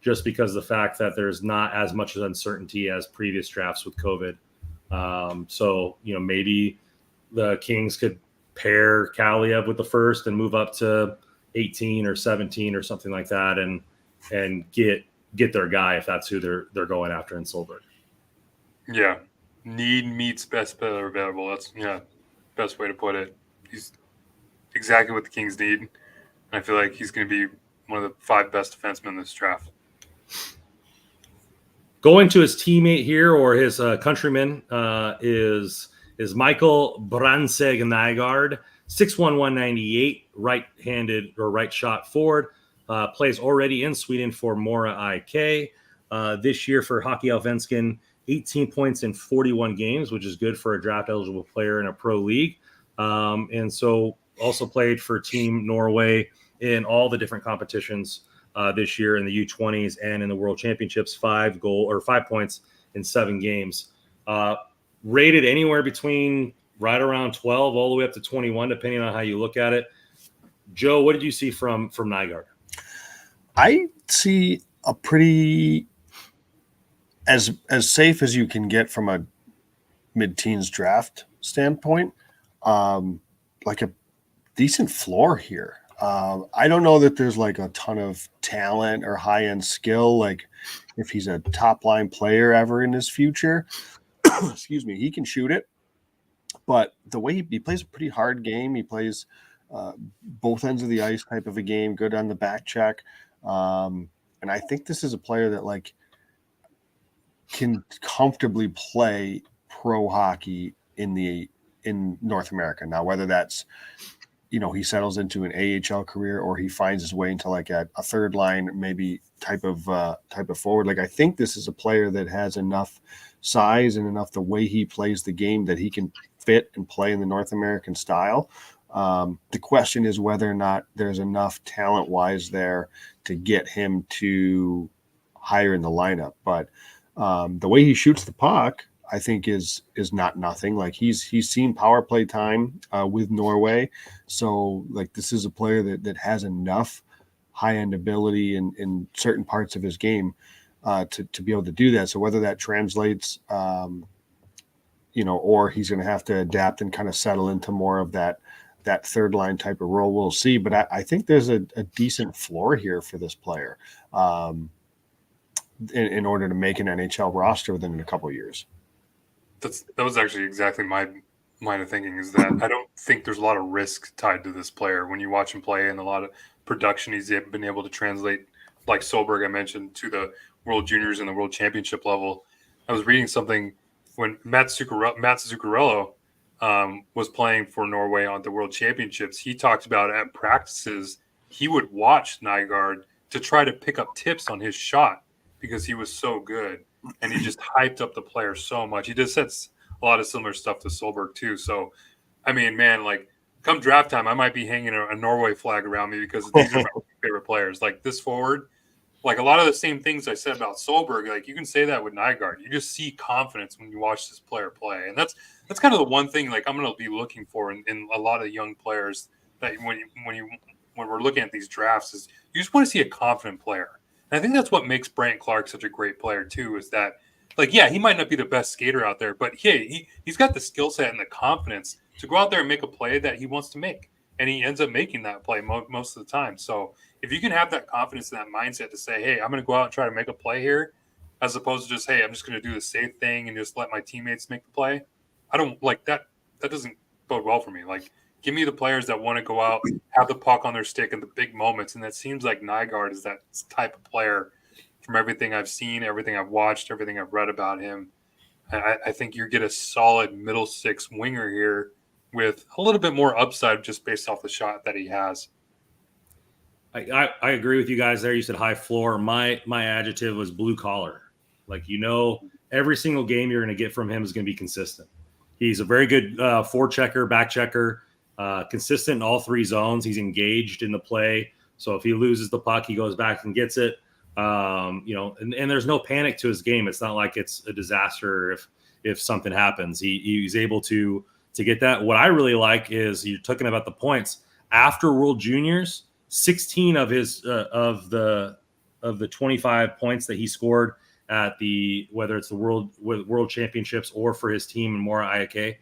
just because of the fact that there's not as much uncertainty as previous drafts with COVID. So, maybe the Kings could pair Kaliev with the first and move up to 18 or 17 or something like that, and get their guy if that's who they're going after in Solberg. Yeah, need meets best player available. That's best way to put it. He's exactly what the Kings need, and I feel like he's going to be one of the 5 best defensemen in this draft. Going to his teammate here, or his countryman, is Michael Brandtseg-Nygaard, 6'1", 198, right-handed or right shot forward. Plays already in Sweden for Mora IK. This year for Hockey Allsvenskan, 18 points in 41 games, which is good for a draft-eligible player in a pro league. And so also played for Team Norway in all the different competitions this year in the U20s and in the World Championships. 5 points in 7 games. Rated anywhere between right around 12 all the way up to 21, depending on how you look at it. Joe, what did you see from Nygaard? I see a pretty as safe as you can get from a mid-teens draft standpoint, like a decent floor here. I don't know that there's like a ton of talent or high-end skill, like if he's a top-line player ever in his future. Excuse me, he can shoot it. But the way he plays a pretty hard game, he plays both ends of the ice type of a game, good on the back check. And I think this is a player that like can comfortably play pro hockey in North America. Now, whether that's, he settles into an AHL career or he finds his way into like a third line, maybe type of forward. Like, I think this is a player that has enough size and enough the way he plays the game that he can fit and play in the North American style. The question is whether or not there's enough talent wise there to get him to higher in the lineup. But the way he shoots the puck, I think is not nothing. Like he's seen power play time with Norway. So like this is a player that has enough high end ability in certain parts of his game to be able to do that. So whether that translates, or he's going to have to adapt and kind of settle into more of that third line type of role, we'll see. But I think there's a decent floor here for this player in order to make an NHL roster within a couple of years. That was actually exactly my line of thinking, is that I don't think there's a lot of risk tied to this player when you watch him play, and a lot of production he's been able to translate, like Solberg I mentioned, to the World Juniors and the World Championship level. I was reading something when Matt Zuccarello was playing for Norway on the World Championships. He talked about at practices he would watch Nygaard to try to pick up tips on his shot because he was so good. And he just hyped up the player so much. He just said a lot of similar stuff to Solberg too. So, I mean, man, like come draft time, I might be hanging a Norway flag around me because these are my favorite players. Like this forward, like a lot of the same things I said about Solberg, like you can say that with Nygaard. You just see confidence when you watch this player play. And that's kind of the one thing like I'm going to be looking for in a lot of young players that when we're looking at these drafts is you just want to see a confident player. And I think that's what makes Brandt Clarke such a great player too, is that like, yeah, he might not be the best skater out there, but he's got the skill set and the confidence to go out there and make a play that he wants to make. And he ends up making that play most of the time. So if you can have that confidence and that mindset to say, hey, I'm going to go out and try to make a play here, as opposed to just, hey, I'm just going to do the safe thing and just let my teammates make the play. I don't like that. That doesn't bode well for me. Like, give me the players that want to go out, have the puck on their stick in the big moments. And that seems like Nygaard is that type of player from everything I've seen, everything I've watched, everything I've read about him. I think you get a solid middle six winger here with a little bit more upside just based off the shot that he has. I agree with you guys there. You said high floor. My adjective was blue collar. Like, every single game you're going to get from him is going to be consistent. He's a very good forechecker, back checker, consistent in all 3 zones. He's engaged in the play. So if he loses the puck, he goes back and gets it. And there's no panic to his game. It's not like it's a disaster if something happens. He's able to get that. What I really like is you're talking about the points after World Juniors. 16 of his of the 25 points that he scored at whether it's the world championships or for his team in Mora IAK.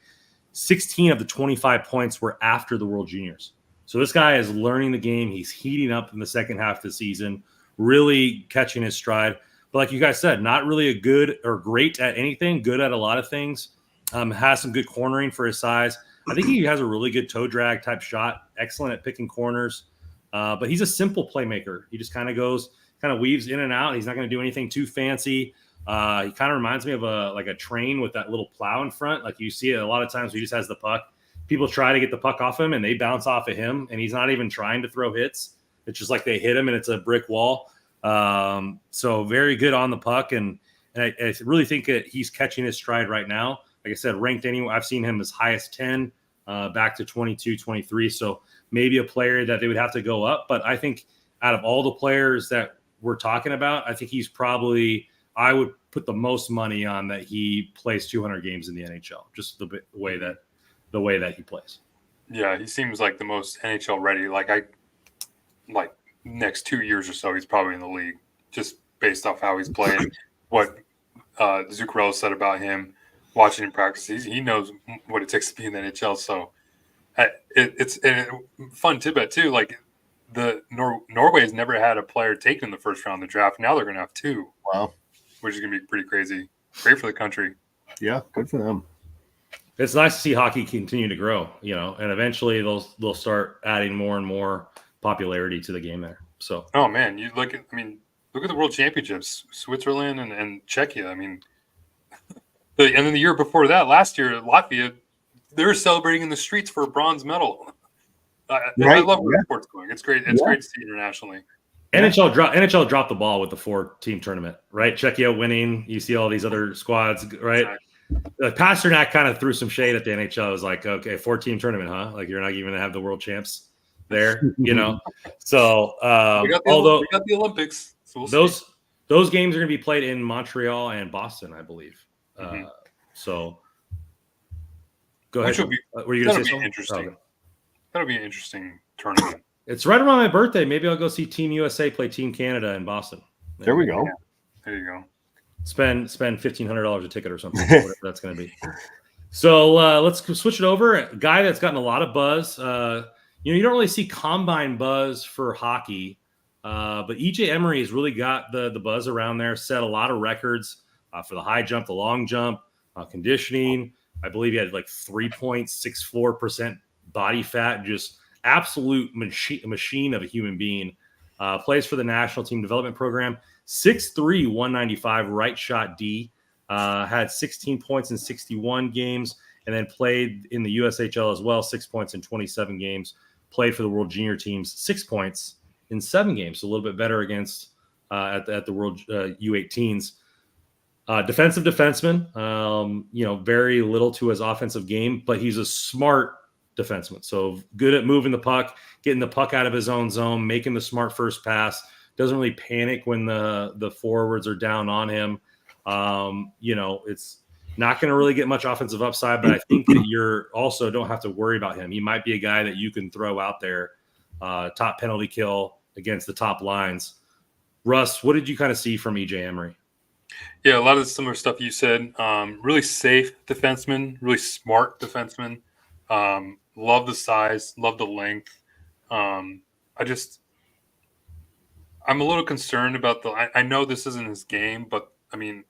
16 of the 25 points were after the World Juniors. So this guy is learning the game. He's heating up in the second half of the season, really catching his stride. But like you guys said, not really a good or great at anything, good at a lot of things. Has some good cornering for his size. I think he has a really good toe drag type shot, excellent at picking corners. But he's a simple playmaker. He just kind of weaves in and out. He's not going to do anything too fancy. He kind of reminds me of a train with that little plow in front. Like you see it a lot of times, he just has the puck. People try to get the puck off him and they bounce off of him, and he's not even trying to throw hits. It's just like they hit him and it's a brick wall. So very good on the puck, and I really think that he's catching his stride right now. Like I said, ranked anywhere. I've seen him as high as 10, back to 22, 23. So maybe a player that they would have to go up. But I think out of all the players that we're talking about, I think he's probably, I would put the most money on that he plays 200 games in the NHL, just the way that he plays. Yeah, he seems like the most NHL ready. Like next 2 years or so, he's probably in the league, just based off how he's playing. What Zuccarello said about him, watching him practice, he knows what it takes to be in the NHL. So it's a fun tidbit too. Like Norway has never had a player taken in the first round of the draft. Now they're going to have 2. Wow, which is going to be pretty crazy. Great for the country. Yeah, good for them. It's nice to see hockey continue to grow, and eventually they'll start adding more and more popularity to the game there. So, oh man, you look at the World Championships, Switzerland and Czechia. I mean, and then the year before that, last year, Latvia, they were celebrating in the streets for a bronze medal. I love where sports going. It's great. It's great to see internationally. NHL dropped the ball with the 4-team tournament, right? Czechia winning. You see all these other squads, right? Exactly. Pasternak kind of threw some shade at the NHL. It was like, okay, 4-team tournament, huh? Like you're not even gonna have the world champs there, So we got the Olympics. So those games are gonna be played in Montreal and Boston, I believe. So go ahead. Were you gonna say something? Interesting. That'll be an interesting tournament. It's right around my birthday. Maybe I'll go see Team USA play Team Canada in Boston. There we go. Yeah. There you go. Spend $1,500 a ticket or something, whatever that's going to be. So let's switch it over. A guy that's gotten a lot of buzz. You don't really see combine buzz for hockey, but EJ Emery has really got the buzz around there. Set a lot of records for the high jump, the long jump, conditioning. I believe he had like 3.64% body fat, just absolute machine of a human being. Plays for the national team development program. 6'3", 195, right shot D. Had 16 points in 61 games, and then played in the USHL as well, 6 points in 27 games. Played for the World Junior teams, 6 points in 7 games, so a little bit better against at the World U18s. Defensive defenseman, very little to his offensive game, but he's a smart defenseman. So good at moving the puck, getting the puck out of his own zone, making the smart first pass. Doesn't really panic when the forwards are down on him. It's not going to really get much offensive upside, but I think that you're also don't have to worry about him. He might be a guy that you can throw out there, top penalty kill against the top lines. Russ, what did you kind of see from EJ Emery? Yeah, a lot of the similar stuff you said. Really safe defenseman, really smart defenseman. Love the size, love the length. I'm a little concerned about I know this isn't his game, but I mean,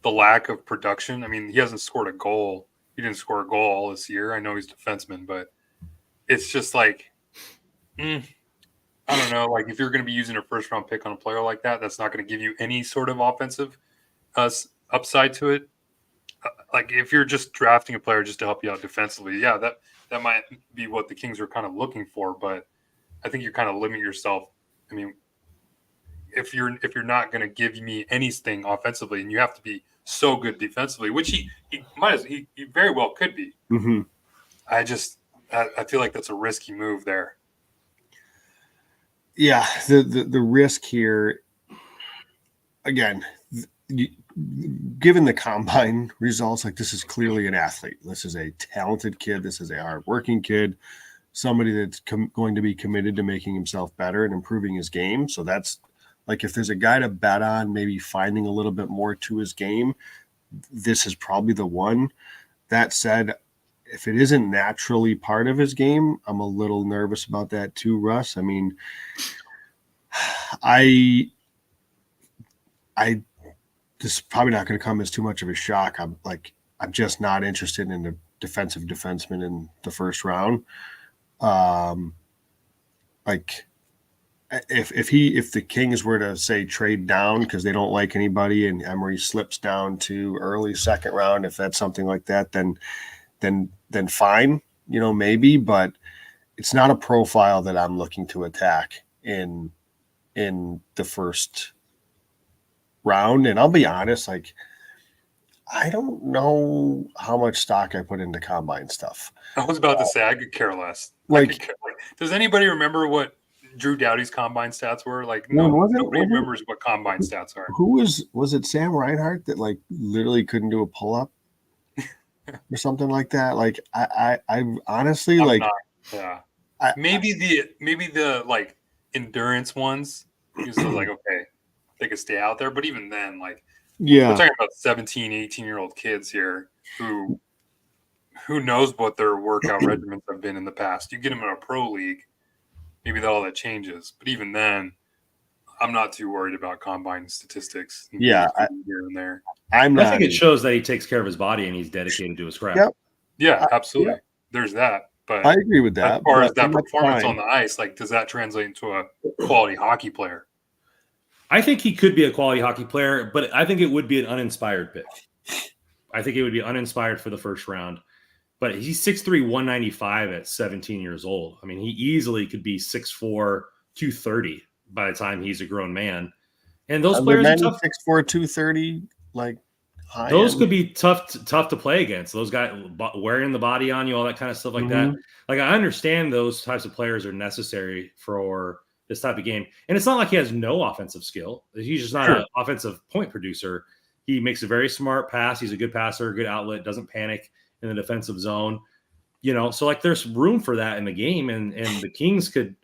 the lack of production. I mean, he hasn't scored a goal. He didn't score a goal all this year. I know he's a defenseman, but it's just like, I don't know. Like if you're going to be using a first round pick on a player like that, that's not going to give you any sort of offensive upside to it. Like if you're just drafting a player just to help you out defensively, yeah, that might be what the Kings are kind of looking for. But I think you're kind of limiting yourself. I mean, if you're not going to give me anything offensively, and you have to be so good defensively, which he very well could be. Mm-hmm. I feel like that's a risky move there. Yeah, the risk here, again, given the combine results, like this is clearly an athlete. This is a talented kid. This is a hardworking kid, somebody that's going to be committed to making himself better and improving his game. So that's Like if there's a guy to bet on, maybe finding a little bit more to his game, this is probably the one. That said, if it isn't naturally part of his game, I'm a little nervous about that too, Russ. I mean, this is probably not going to come as too much of a shock. I'm just not interested in a defensive defenseman in the first round. If the Kings were to say trade down because they don't like anybody and Emery slips down to early second round, if that's something like that, then fine, maybe, but it's not a profile that I'm looking to attack in the first round. And I'll be honest, I don't know how much stock I put into combine stuff. I was about to say I could care less. Does anybody remember what Drew Doughty's combine stats were? Nobody remembers what combine stats are. Who was it? Sam Reinhart that literally couldn't do a pull up or something like that. I honestly maybe the endurance ones because okay, they could stay out there, but even then, we're talking about 17, 18-year-old kids here who knows what their workout regimens have been in the past. You get them in a pro league, maybe all that changes. But even then, I'm not too worried about combine statistics. Yeah, here and there. I think it shows that he takes care of his body and he's dedicated to his craft. Yep. Yeah, absolutely. Yeah. There's that. But I agree with that. As far as that performance on the ice, does that translate into a quality hockey player? I think he could be a quality hockey player, but I think it would be an uninspired pick. I think it would be uninspired for the first round. But he's 6'3", 195 at 17 years old. I mean, he easily could be 6'4", 230 by the time he's a grown man. And those players are tough. 6'4", 230, high those end. could be tough to play against. Those guys wearing the body on you, all that kind of stuff like that. I understand those types of players are necessary for this type of game. And it's not like he has no offensive skill. He's just not an offensive point producer. He makes a very smart pass. He's a good passer, good outlet, doesn't panic in the defensive zone. So there's room for that in the game. And the Kings could,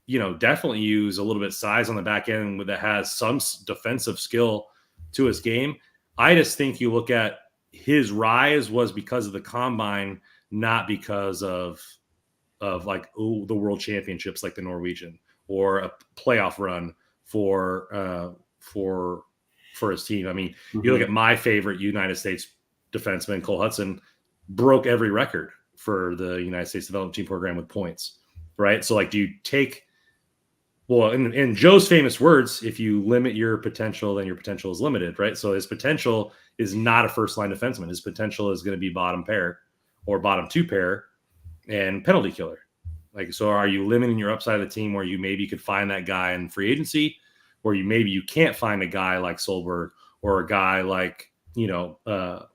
definitely use a little bit of size on the back end that has some defensive skill to his game. I just think you look at his rise was because of the combine, not because of the world championships like the Norwegian or a playoff run for his team. I mean, you look at my favorite United States defenseman, Cole Hudson, broke every record for the United States Development Team program with points, right? So do you take, in Joe's famous words, if you limit your potential, then your potential is limited, right? So his potential is not a first-line defenseman. His potential is going to be bottom pair or bottom two pair and penalty killer. So are you limiting your upside of the team where you maybe could find that guy in free agency, or you can't find a guy like Solberg or a guy like, Vocevert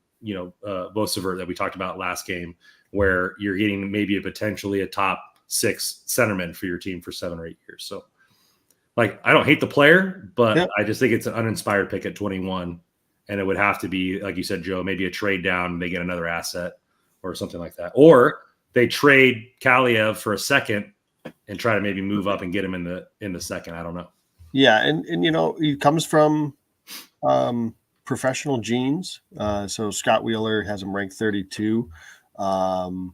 that we talked about last game, where you're getting maybe potentially a top 6 centerman for your team for 7 or 8 years. So I don't hate the player, but I just think it's an uninspired pick at 21. And it would have to be, like you said, Joe, maybe a trade down, they get another asset or something like that. Or they trade Kaliev for a second and try to maybe move up and get him in the second. I don't know. Yeah. And he comes from professional genes. So Scott Wheeler has him ranked 32. CFL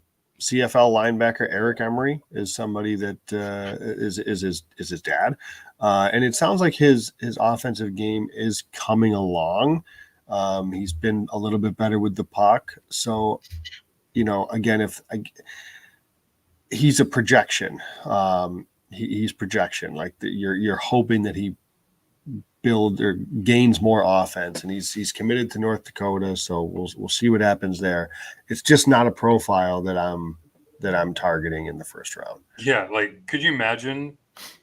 linebacker Eric Emery is somebody that is his dad. And it sounds like his offensive game is coming along. He's been a little bit better with the puck. So, again, he's a projection, he's projection. You're hoping that he build or gains more offense, and he's committed to North Dakota. So we'll see what happens there. It's just not a profile that I'm targeting in the first round. Yeah. Could you imagine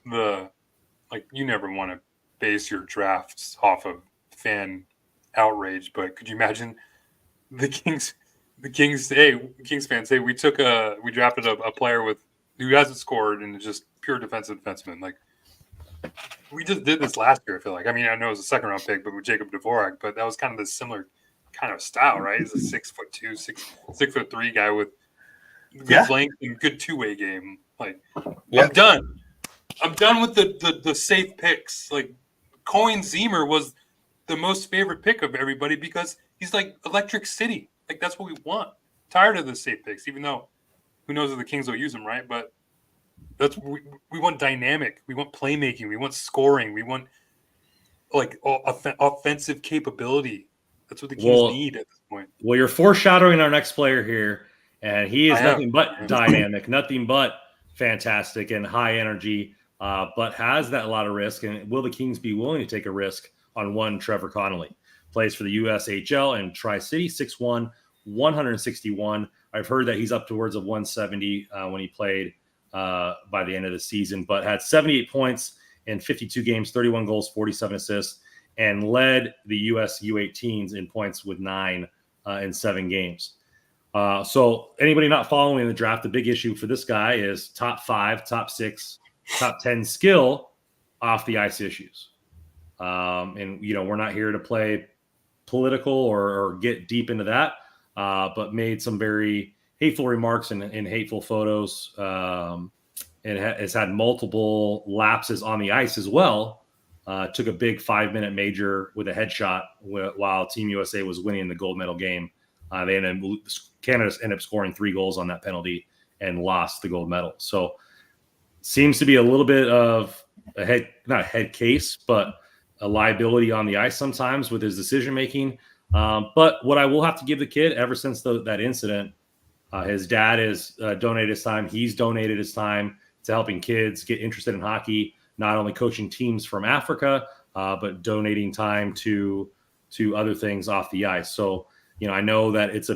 you never want to base your drafts off of fan outrage, but could you imagine the Kings fans say we drafted a player who hasn't scored and is just pure defensive defenseman. We just did this last year, I feel like. I mean, I know it was a second round pick, but with Jacob Dvorak, but that was kind of the similar kind of style, right? He's a 6'2", 6'3" guy with good length and good two-way game. I'm done. I'm done with the safe picks. Cohen Zemer was the most favorite pick of everybody because he's like Electric City. Like that's what we want. Tired of the safe picks, even though who knows if the Kings will use them, right? But that's we want dynamic. We want playmaking. We want scoring. We want like offensive capability. That's what the Kings need at this point. Well, you're foreshadowing our next player here, and he is nothing but dynamic, nothing but fantastic and high energy, but has that a lot of risk. And will the Kings be willing to take a risk on one Trevor Connolly? Plays for the USHL and Tri-City, 6'1", 161. I've heard that he's up towards of 170 when he played by the end of the season, but had 78 points in 52 games, 31 goals, 47 assists, and led the US U18s in points with 9 in 7 games. So anybody not following the draft, the big issue for this guy is top 5, top 6, top 10 skill off the ice issues. And, we're not here to play political or get deep into that, but made some very hateful remarks and hateful photos. And has had multiple lapses on the ice as well. Took a big 5-minute major with a headshot while Team USA was winning the gold medal game. Canada ended up scoring 3 goals on that penalty and lost the gold medal. So seems to be a little bit of not a head case, but a liability on the ice sometimes with his decision making. But what I will have to give the kid, ever since that incident, his dad has donated his time. He's donated his time to helping kids get interested in hockey, not only coaching teams from Africa, but donating time to other things off the ice. So, I know that it's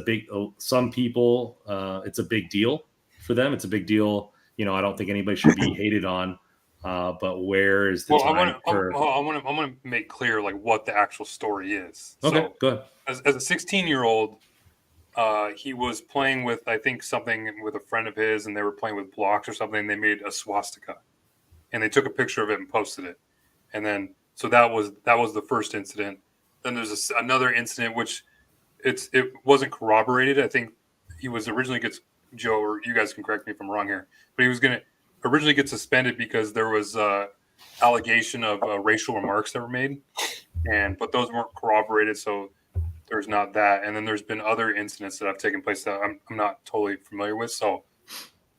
some people, it's a big deal for them. It's a big deal. I don't think anybody should be hated on, but where is the time? I want to make clear like what the actual story is. Okay, so, go ahead. As a 16-year-old, he was playing with, I think, something with a friend of his, and they were playing with blocks or something. And they made a swastika, and they took a picture of it and posted it. And then, so that was the first incident. Then there's another incident which it wasn't corroborated. I think he was originally Joe, or you guys can correct me if I'm wrong here, but he was going to originally get suspended because there was allegation of racial remarks that were made, but those weren't corroborated. So there's not that. And then there's been other incidents that have taken place that I'm not totally familiar with. So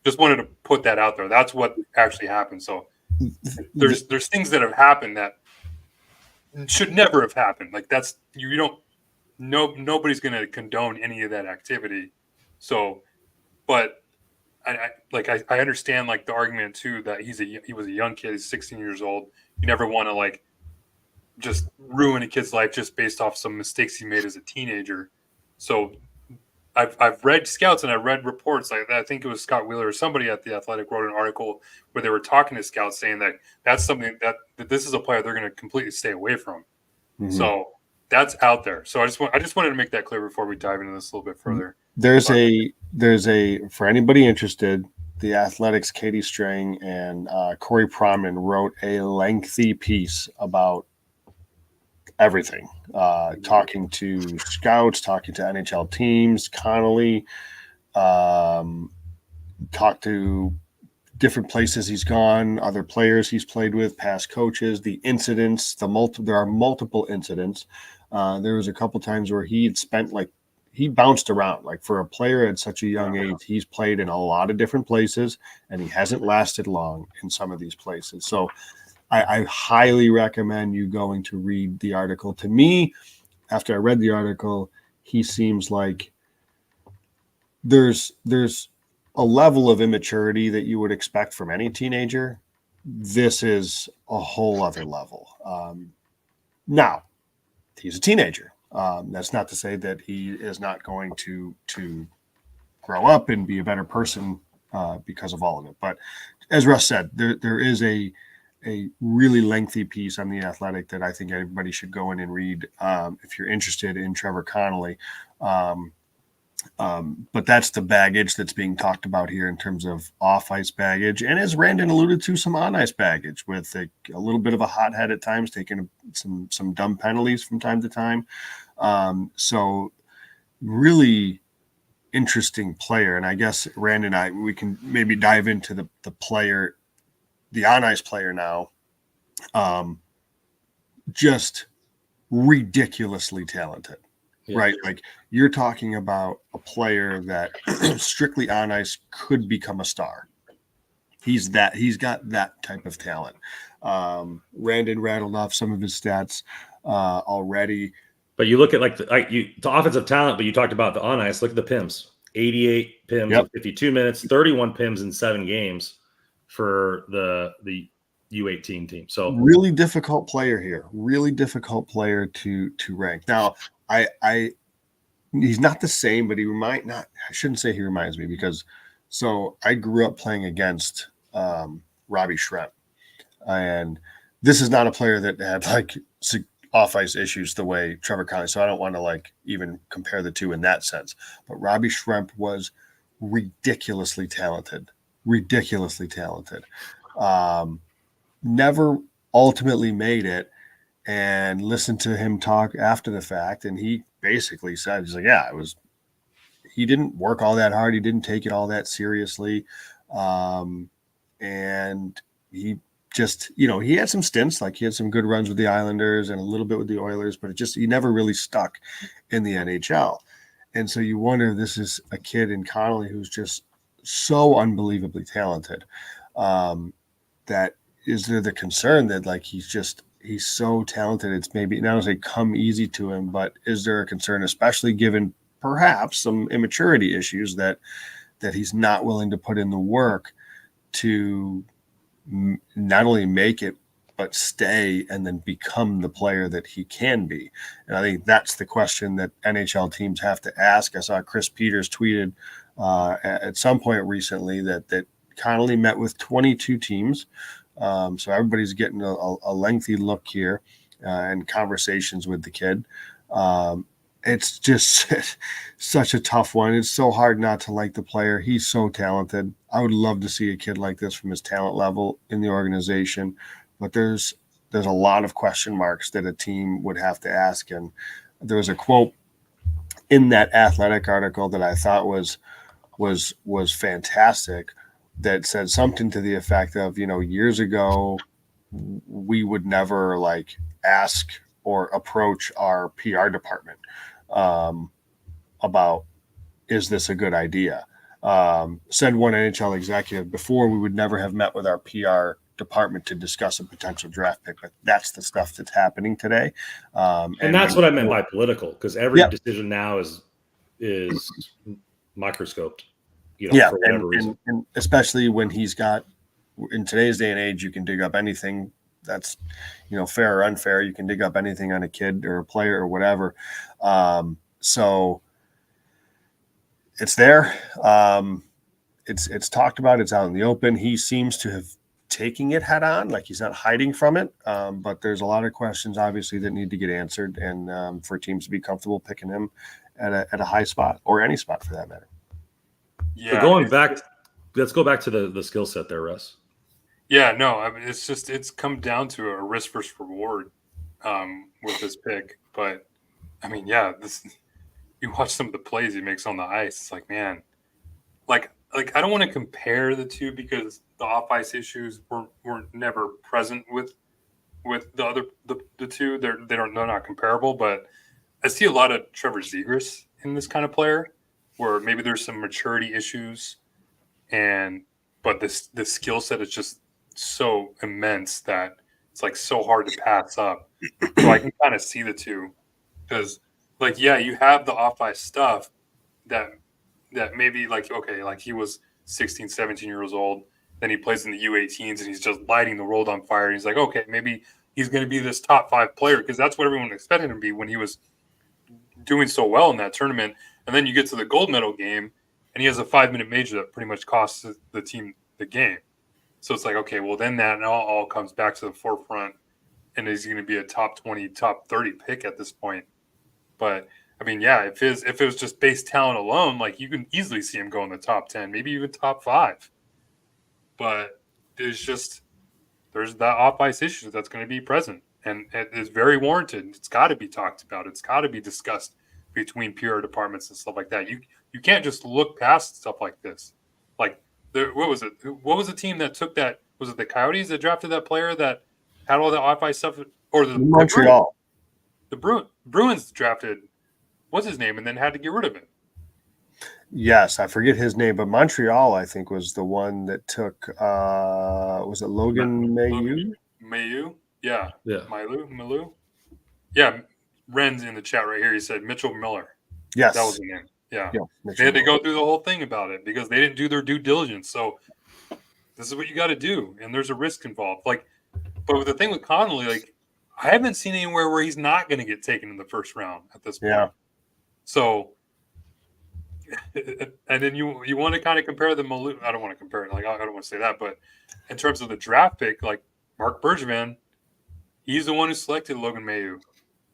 just wanted to put that out there. That's what actually happened. So there's things that have happened that should never have happened. Like that's, nobody's going to condone any of that activity. So, but I understand like the argument too, that he was a young kid. He's 16 years old. You never want to like just ruin a kid's life just based off some mistakes he made as a teenager. So I've read scouts and I read reports. I think it was Scott Wheeler or somebody at The Athletic wrote an article where they were talking to scouts saying that that's something that this is a player they're going to completely stay away from. Mm-hmm. So that's out there. So I just wanted to make that clear before we dive into this a little bit further. There's a for anybody interested, The Athletic's Katie Strang and Corey Promman wrote a lengthy piece about everything, talking to scouts, talking to NHL teams, Connolly, talked to different places he's gone, other players he's played with, past coaches, the incidents, there are multiple incidents. There was a couple times where he bounced around. Like for a player at such a young age, he's played in a lot of different places and he hasn't lasted long in some of these places. So I highly recommend you going to read the article. To me, after I read the article, he seems like there's a level of immaturity that you would expect from any teenager. This is a whole other level. Now, he's a teenager. That's not to say that he is not going to grow up and be a better person because of all of it. But as Russ said, there is a really lengthy piece on The Athletic that I think everybody should go in and read if you're interested in Trevor Connolly. But that's the baggage that's being talked about here in terms of off-ice baggage. And as Randon alluded to, some on-ice baggage with a little bit of a hothead at times, taking some dumb penalties from time to time. So really interesting player. And I guess Randon we can maybe dive into the player, the on-ice player now. just ridiculously talented, right? Like you're talking about a player that strictly on ice could become a star. He's got that type of talent. Randon rattled off some of his stats already. But you look at the offensive talent, but you talked about the on ice. Look at the PIMS. 88 PIMS in 52 minutes, 31 PIMS in 7 games for the U18 team. So really difficult player here. Really difficult player to rank. Now, he's not the same, but I shouldn't say he reminds me, because so I grew up playing against Robbie Schremp, and this is not a player that had like off ice issues the way Trevor Connolly. So I don't want to like even compare the two in that sense. But Robbie Schremp was ridiculously talented. Never ultimately made it, and listened to him talk after the fact, and he basically said, he's like, yeah, he didn't work all that hard. He didn't take it all that seriously. And he just, he had some stints, like he had some good runs with the Islanders and a little bit with the Oilers, but he never really stuck in the NHL. And so you wonder if this is a kid in Connolly who's just so unbelievably talented. That is there the concern that like he's so talented, it's maybe not to say come easy to him, but is there a concern, especially given perhaps some immaturity issues, that he's not willing to put in the work to not only make it, but stay and then become the player that he can be? And I think that's the question that NHL teams have to ask. I saw Chris Peters tweeted at some point recently that Connolly met with 22 teams. So everybody's getting a lengthy look here and conversations with the kid. It's just such a tough one. It's so hard not to like the player. He's so talented. I would love to see a kid like this from his talent level in the organization, but there's a lot of question marks that a team would have to ask. And there was a quote in that Athletic article that I thought was fantastic, that said something to the effect of, years ago, we would never like ask or approach our PR department about, is this a good idea? Said one NHL executive, before we would never have met with our PR department to discuss a potential draft pick, but that's the stuff that's happening today. And that's what I meant by political, because every decision now is microscoped. For whatever reason. And especially when he's got, in today's day and age, you can dig up anything that's, fair or unfair. You can dig up anything on a kid or a player or whatever. So it's there. It's talked about. It's out in the open. He seems to have taken it head on, like he's not hiding from it. But there's a lot of questions, obviously, that need to get answered, and for teams to be comfortable picking him at a high spot, or any spot for that matter. Yeah. So let's go back to the skill set there, Russ. Yeah, no, I mean, it's come down to a risk versus reward with this pick. But I mean, yeah, you watch some of the plays he makes on the ice. It's like, man, like I don't want to compare the two, because the off ice issues were never present with the two. They're not comparable. But I see a lot of Trevor Zegras in this kind of player, where maybe there's some maturity issues, but the skill set is just so immense that it's like so hard to pass up. So I can kind of see the two, because like, yeah, you have the off ice stuff that maybe like, okay, like he was 16, 17 years old, then he plays in the U18s and he's just lighting the world on fire. And he's like, okay, maybe he's going to be this top 5 player, because that's what everyone expected him to be when he was doing so well in that tournament. And then you get to the gold medal game and he has a 5-minute major that pretty much costs the team the game. So it's like, okay, well, then that all comes back to the forefront, and he's going to be a top 20, top 30 pick at this point. But I mean, yeah, if it was just base talent alone, like you can easily see him go in the top 10, maybe even top 5. But there's that off ice issue that's going to be present, and it is very warranted. It's got to be talked about. It's got to be discussed between PR departments and stuff like that. You can't just look past stuff like this. Like, what was it? What was the team that took that? Was it the Coyotes that drafted that player that had all the off ice stuff or the Montreal. The Bruins drafted what's his name and then had to get rid of it. Yes, I forget his name, but Montreal, I think, was the one that took. Was it Logan Mailloux? Mailloux, yeah. Yeah. Mailloux. Yeah, Ren's in the chat right here. He said Mitchell Miller. Yes, that was the name. Yeah, they had to go through the whole thing about it because they didn't do their due diligence. So this is what you got to do, and there's a risk involved. Like, but with the thing with Connolly, like, I haven't seen anywhere where he's not going to get taken in the first round at this point. Yeah. So, and then you want to kind of compare the Malou. I don't want to compare it. Like, I don't want to say that, but in terms of the draft pick, like Mark Bergevin, he's the one who selected Logan Mailloux.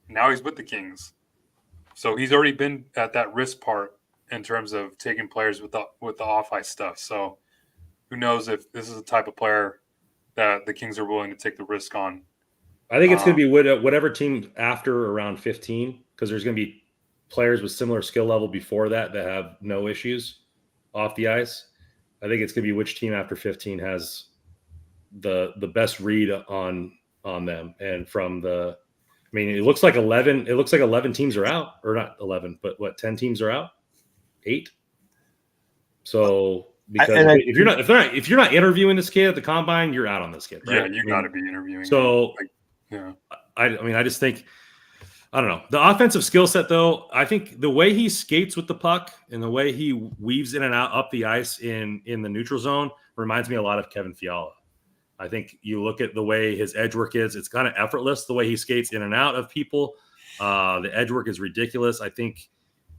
Now he's with the Kings, so he's already been at that risk part in terms of taking players with the off ice stuff. So, who knows if this is the type of player that the Kings are willing to take the risk on. I think it's going to be whatever team after around 15, because there's going to be players with similar skill level before that have no issues off the ice. I think it's going to be which team after 15 has the best read on them. And from the, I mean, it looks like 11 teams are out, or not 11, but what, 10 teams are out? 8. So because if you're not interviewing this kid at the combine, you're out on this kid, right? Yeah, you got to be interviewing. So yeah, I just think, I don't know. The offensive skill set, though, I think the way he skates with the puck and the way he weaves in and out up the ice in the neutral zone reminds me a lot of Kevin Fiala. I think you look at the way his edge work is, it's kind of effortless, the way he skates in and out of people. The edge work is ridiculous. I think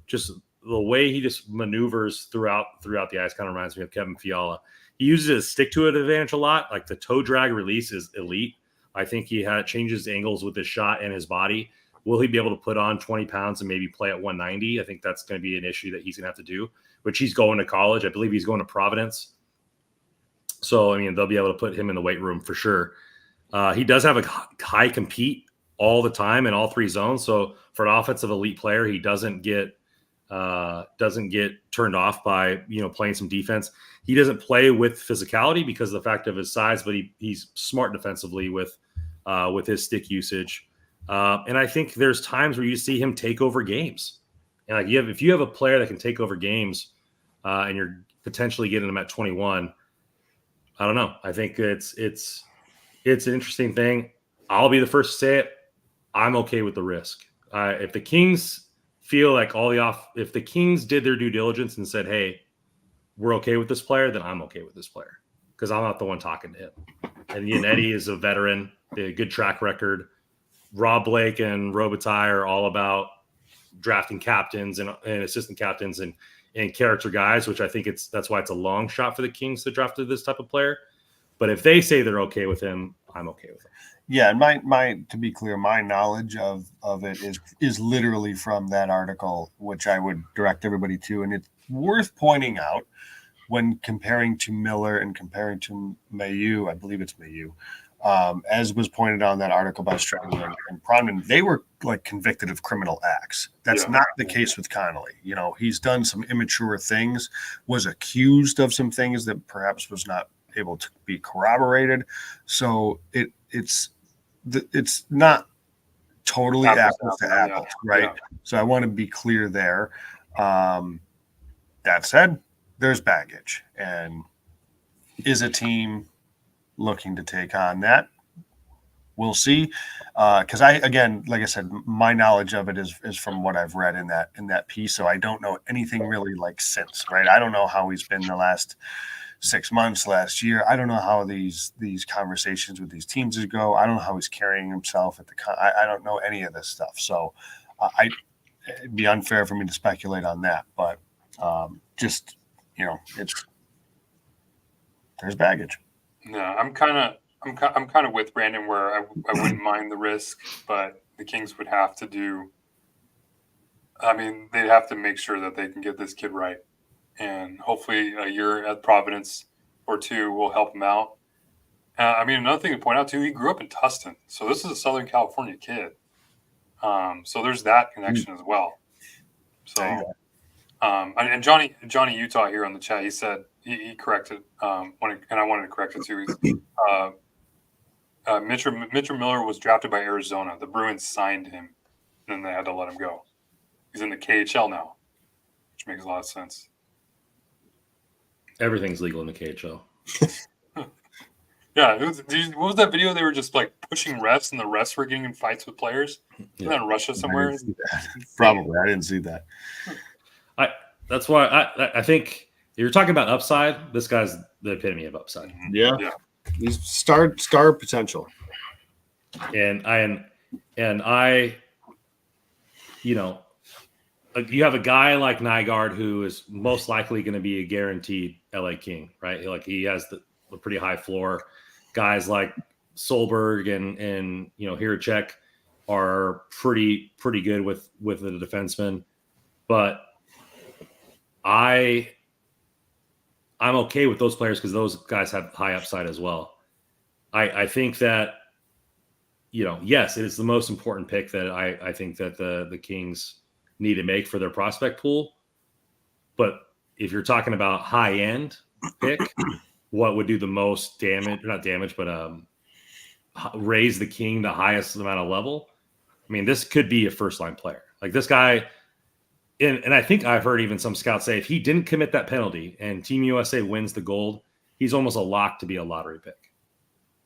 just the way he just maneuvers throughout the ice kind of reminds me of Kevin Fiala. He uses his stick-to-it advantage a lot. Like the toe drag release is elite. I think he changes angles with his shot and his body. Will he be able to put on 20 pounds and maybe play at 190? I think that's going to be an issue that he's going to have to do, which he's going to college. I believe he's going to Providence. So, I mean, they'll be able to put him in the weight room for sure. He does have a high compete all the time in all 3 zones. So for an offensive elite player, he doesn't get turned off by, playing some defense. He doesn't play with physicality because of the fact of his size, but he's smart defensively with his stick usage. And I think there's times where you see him take over games. And like if you have a player that can take over games, and you're potentially getting them at 21, I don't know. I think it's an interesting thing. I'll be the first to say it. I'm okay with the risk. If the Kings feel like if the Kings did their due diligence and said, "Hey, we're okay with this player," then I'm okay with this player because I'm not the one talking to him. And Yannetti is a veteran, a good track record. Rob Blake and Robitaille are all about drafting captains and assistant captains and character guys, which I think that's why it's a long shot for the Kings to draft this type of player. But if they say they're okay with him, I'm okay with him. Yeah, and my to be clear, my knowledge of it is literally from that article, which I would direct everybody to. And it's worth pointing out when comparing to Miller and comparing to Mailloux, I believe it's Mailloux, as was pointed out in that article by Stratton and Pronman, they were like convicted of criminal acts. That's not the case with Connolly. He's done some immature things, was accused of some things that perhaps was not able to be corroborated. So it's not totally apples to apples, right? Yeah. So I want to be clear there. That said, there's baggage, and is a team looking to take on that? We'll see. Because like I said, my knowledge of it is from what I've read in that piece. So I don't know anything really like since, right? I don't know how he's been the last 6 months, last year. I don't know how these conversations with these teams go. I don't know how he's carrying himself at I don't know any of this stuff. So it'd be unfair for me to speculate on that. But there's baggage. No, I'm kind of with Brandon where I wouldn't mind the risk, but the Kings would have to they'd have to make sure that they can get this kid right. And hopefully a year at Providence or 2 will help him out. Another thing to point out too, he grew up in Tustin. So this is a Southern California kid. So there's that connection as well. So, and Johnny Utah here on the chat, he said, he corrected, and I wanted to correct it too. Mitchell Miller was drafted by Arizona. The Bruins signed him, and then they had to let him go. He's in the KHL now, which makes a lot of sense. Everything's legal in the KHL. Yeah, what was that video? They were just like pushing refs, and the refs were getting in fights with players. Isn't that in Russia somewhere? Probably, I didn't see that. That's why I think if you're talking about upside, this guy's the epitome of upside. Mm-hmm. Yeah. He's star potential. And I, you know, you have a guy like Nygaard who is most likely going to be a guaranteed LA King, right? Like he has a pretty high floor. Guys like Solberg and you know Hiracek are pretty good with the defenseman, but I'm okay with those players because those guys have high upside as well. I think that, you know, yes, it is the most important pick that I think that the Kings need to make for their prospect pool. But if you're talking about high end pick, what would do the most damage, not damage, but raise the King the highest amount of level? I mean, this could be a first line player. Like this guy, and I think I've heard even some scouts say if he didn't commit that penalty and Team USA wins the gold, he's almost a lock to be a lottery pick.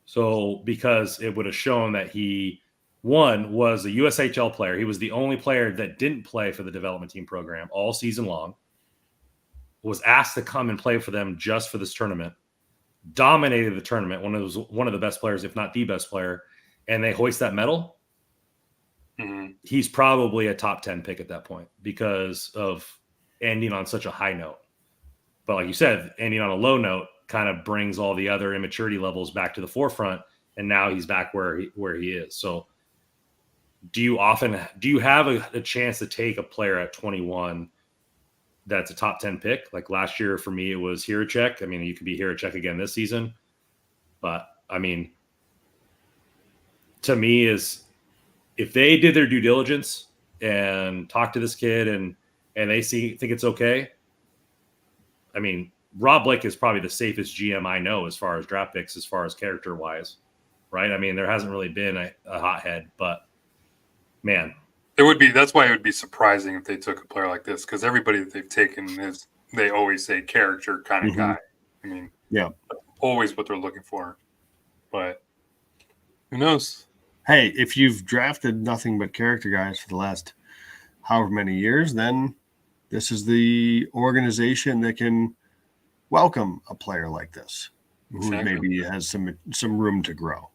So because it would have shown that he, one, was a USHL player. He was the only player that didn't play for the development team program all season long, was asked to come and play for them just for this tournament, dominated the tournament, one of the best players, if not the best player, and they hoist that medal. Mm-hmm. He's probably a top 10 pick at that point because of ending on such a high note. But like you said, ending on a low note kind of brings all the other immaturity levels back to the forefront, and now he's back where he is. So do you have a chance to take a player at 21 that's a top 10 pick? Like last year for me, it was Hiracek. I mean, you could be Hiracek again this season. But, I mean, to me is if they did their due diligence and talked to this kid and they think it's okay, I mean, Rob Blake is probably the safest GM I know as far as draft picks, as far as character-wise, right? I mean, there hasn't really been a hothead, but, man. That's why it would be surprising if they took a player like this, because everybody that they've taken is, they always say, character kind of guy. I mean, yeah, always what they're looking for. But who knows? Hey, if you've drafted nothing but character guys for the last however many years, then this is the organization that can welcome a player like this, who maybe has some room to grow.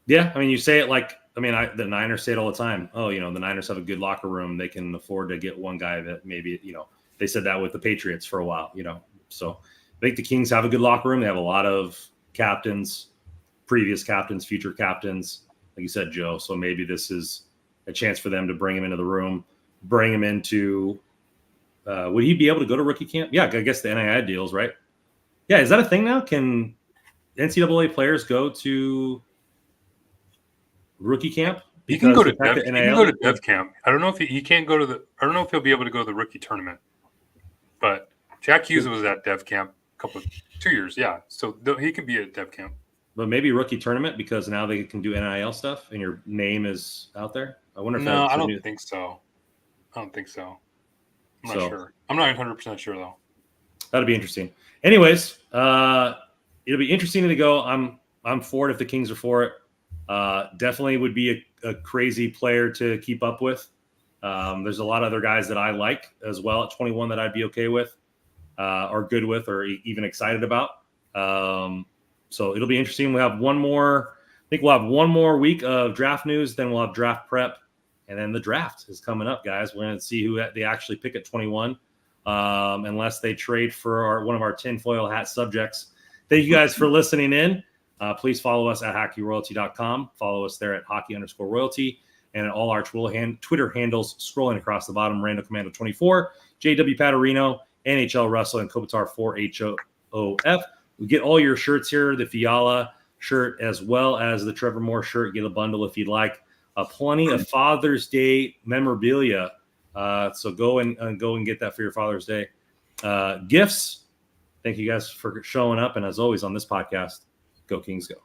Yeah, I mean, you say it like, I mean, the Niners say it all the time. Oh, you know, the Niners have a good locker room. They can afford to get one guy that maybe, you know, they said that with the Patriots for a while, you know. So I think the Kings have a good locker room. They have a lot of captains, previous captains, future captains, like you said, Joe. So maybe this is a chance for them to bring him into the room, bring him into would he be able to go to rookie camp? Yeah, I guess the NIL deals, right? Yeah, is that a thing now? Can NCAA players go to rookie camp? He can go to dev camp. I don't know if he can't go to I don't know if he'll be able to go to the rookie tournament. But Jack Hughes was at dev camp 2 years, yeah. So he could be at dev camp. But maybe rookie tournament because now they can do NIL stuff and your name is out there. I wonder if no, I don't think so. I'm not sure. I'm not 100% sure though. That'll be interesting. Anyways, it'll be interesting to go. I'm for it if the Kings are for it. Definitely would be a crazy player to keep up with. There's a lot of other guys that I like as well at 21 that I'd be okay with, or good with, or even excited about. So it'll be interesting. We'll have one more week of draft news. Then we'll have draft prep. And then the draft is coming up, guys. We're going to see who they actually pick at 21, unless they trade for one of our tinfoil hat subjects. Thank you guys for listening in. Please follow us at hockeyroyalty.com. Follow us there at hockey_royalty and at all our Twitter handles scrolling across the bottom. Rando Commando 24, JW Paterino, NHL Russell, and Kopitar 4HOF. We get all your shirts here, the Fiala shirt as well as the Trevor Moore shirt. Get a bundle if you'd like. Plenty of Father's Day memorabilia. So go and get that for your Father's Day. Gifts. Thank you guys for showing up. And as always on this podcast, go Kings go.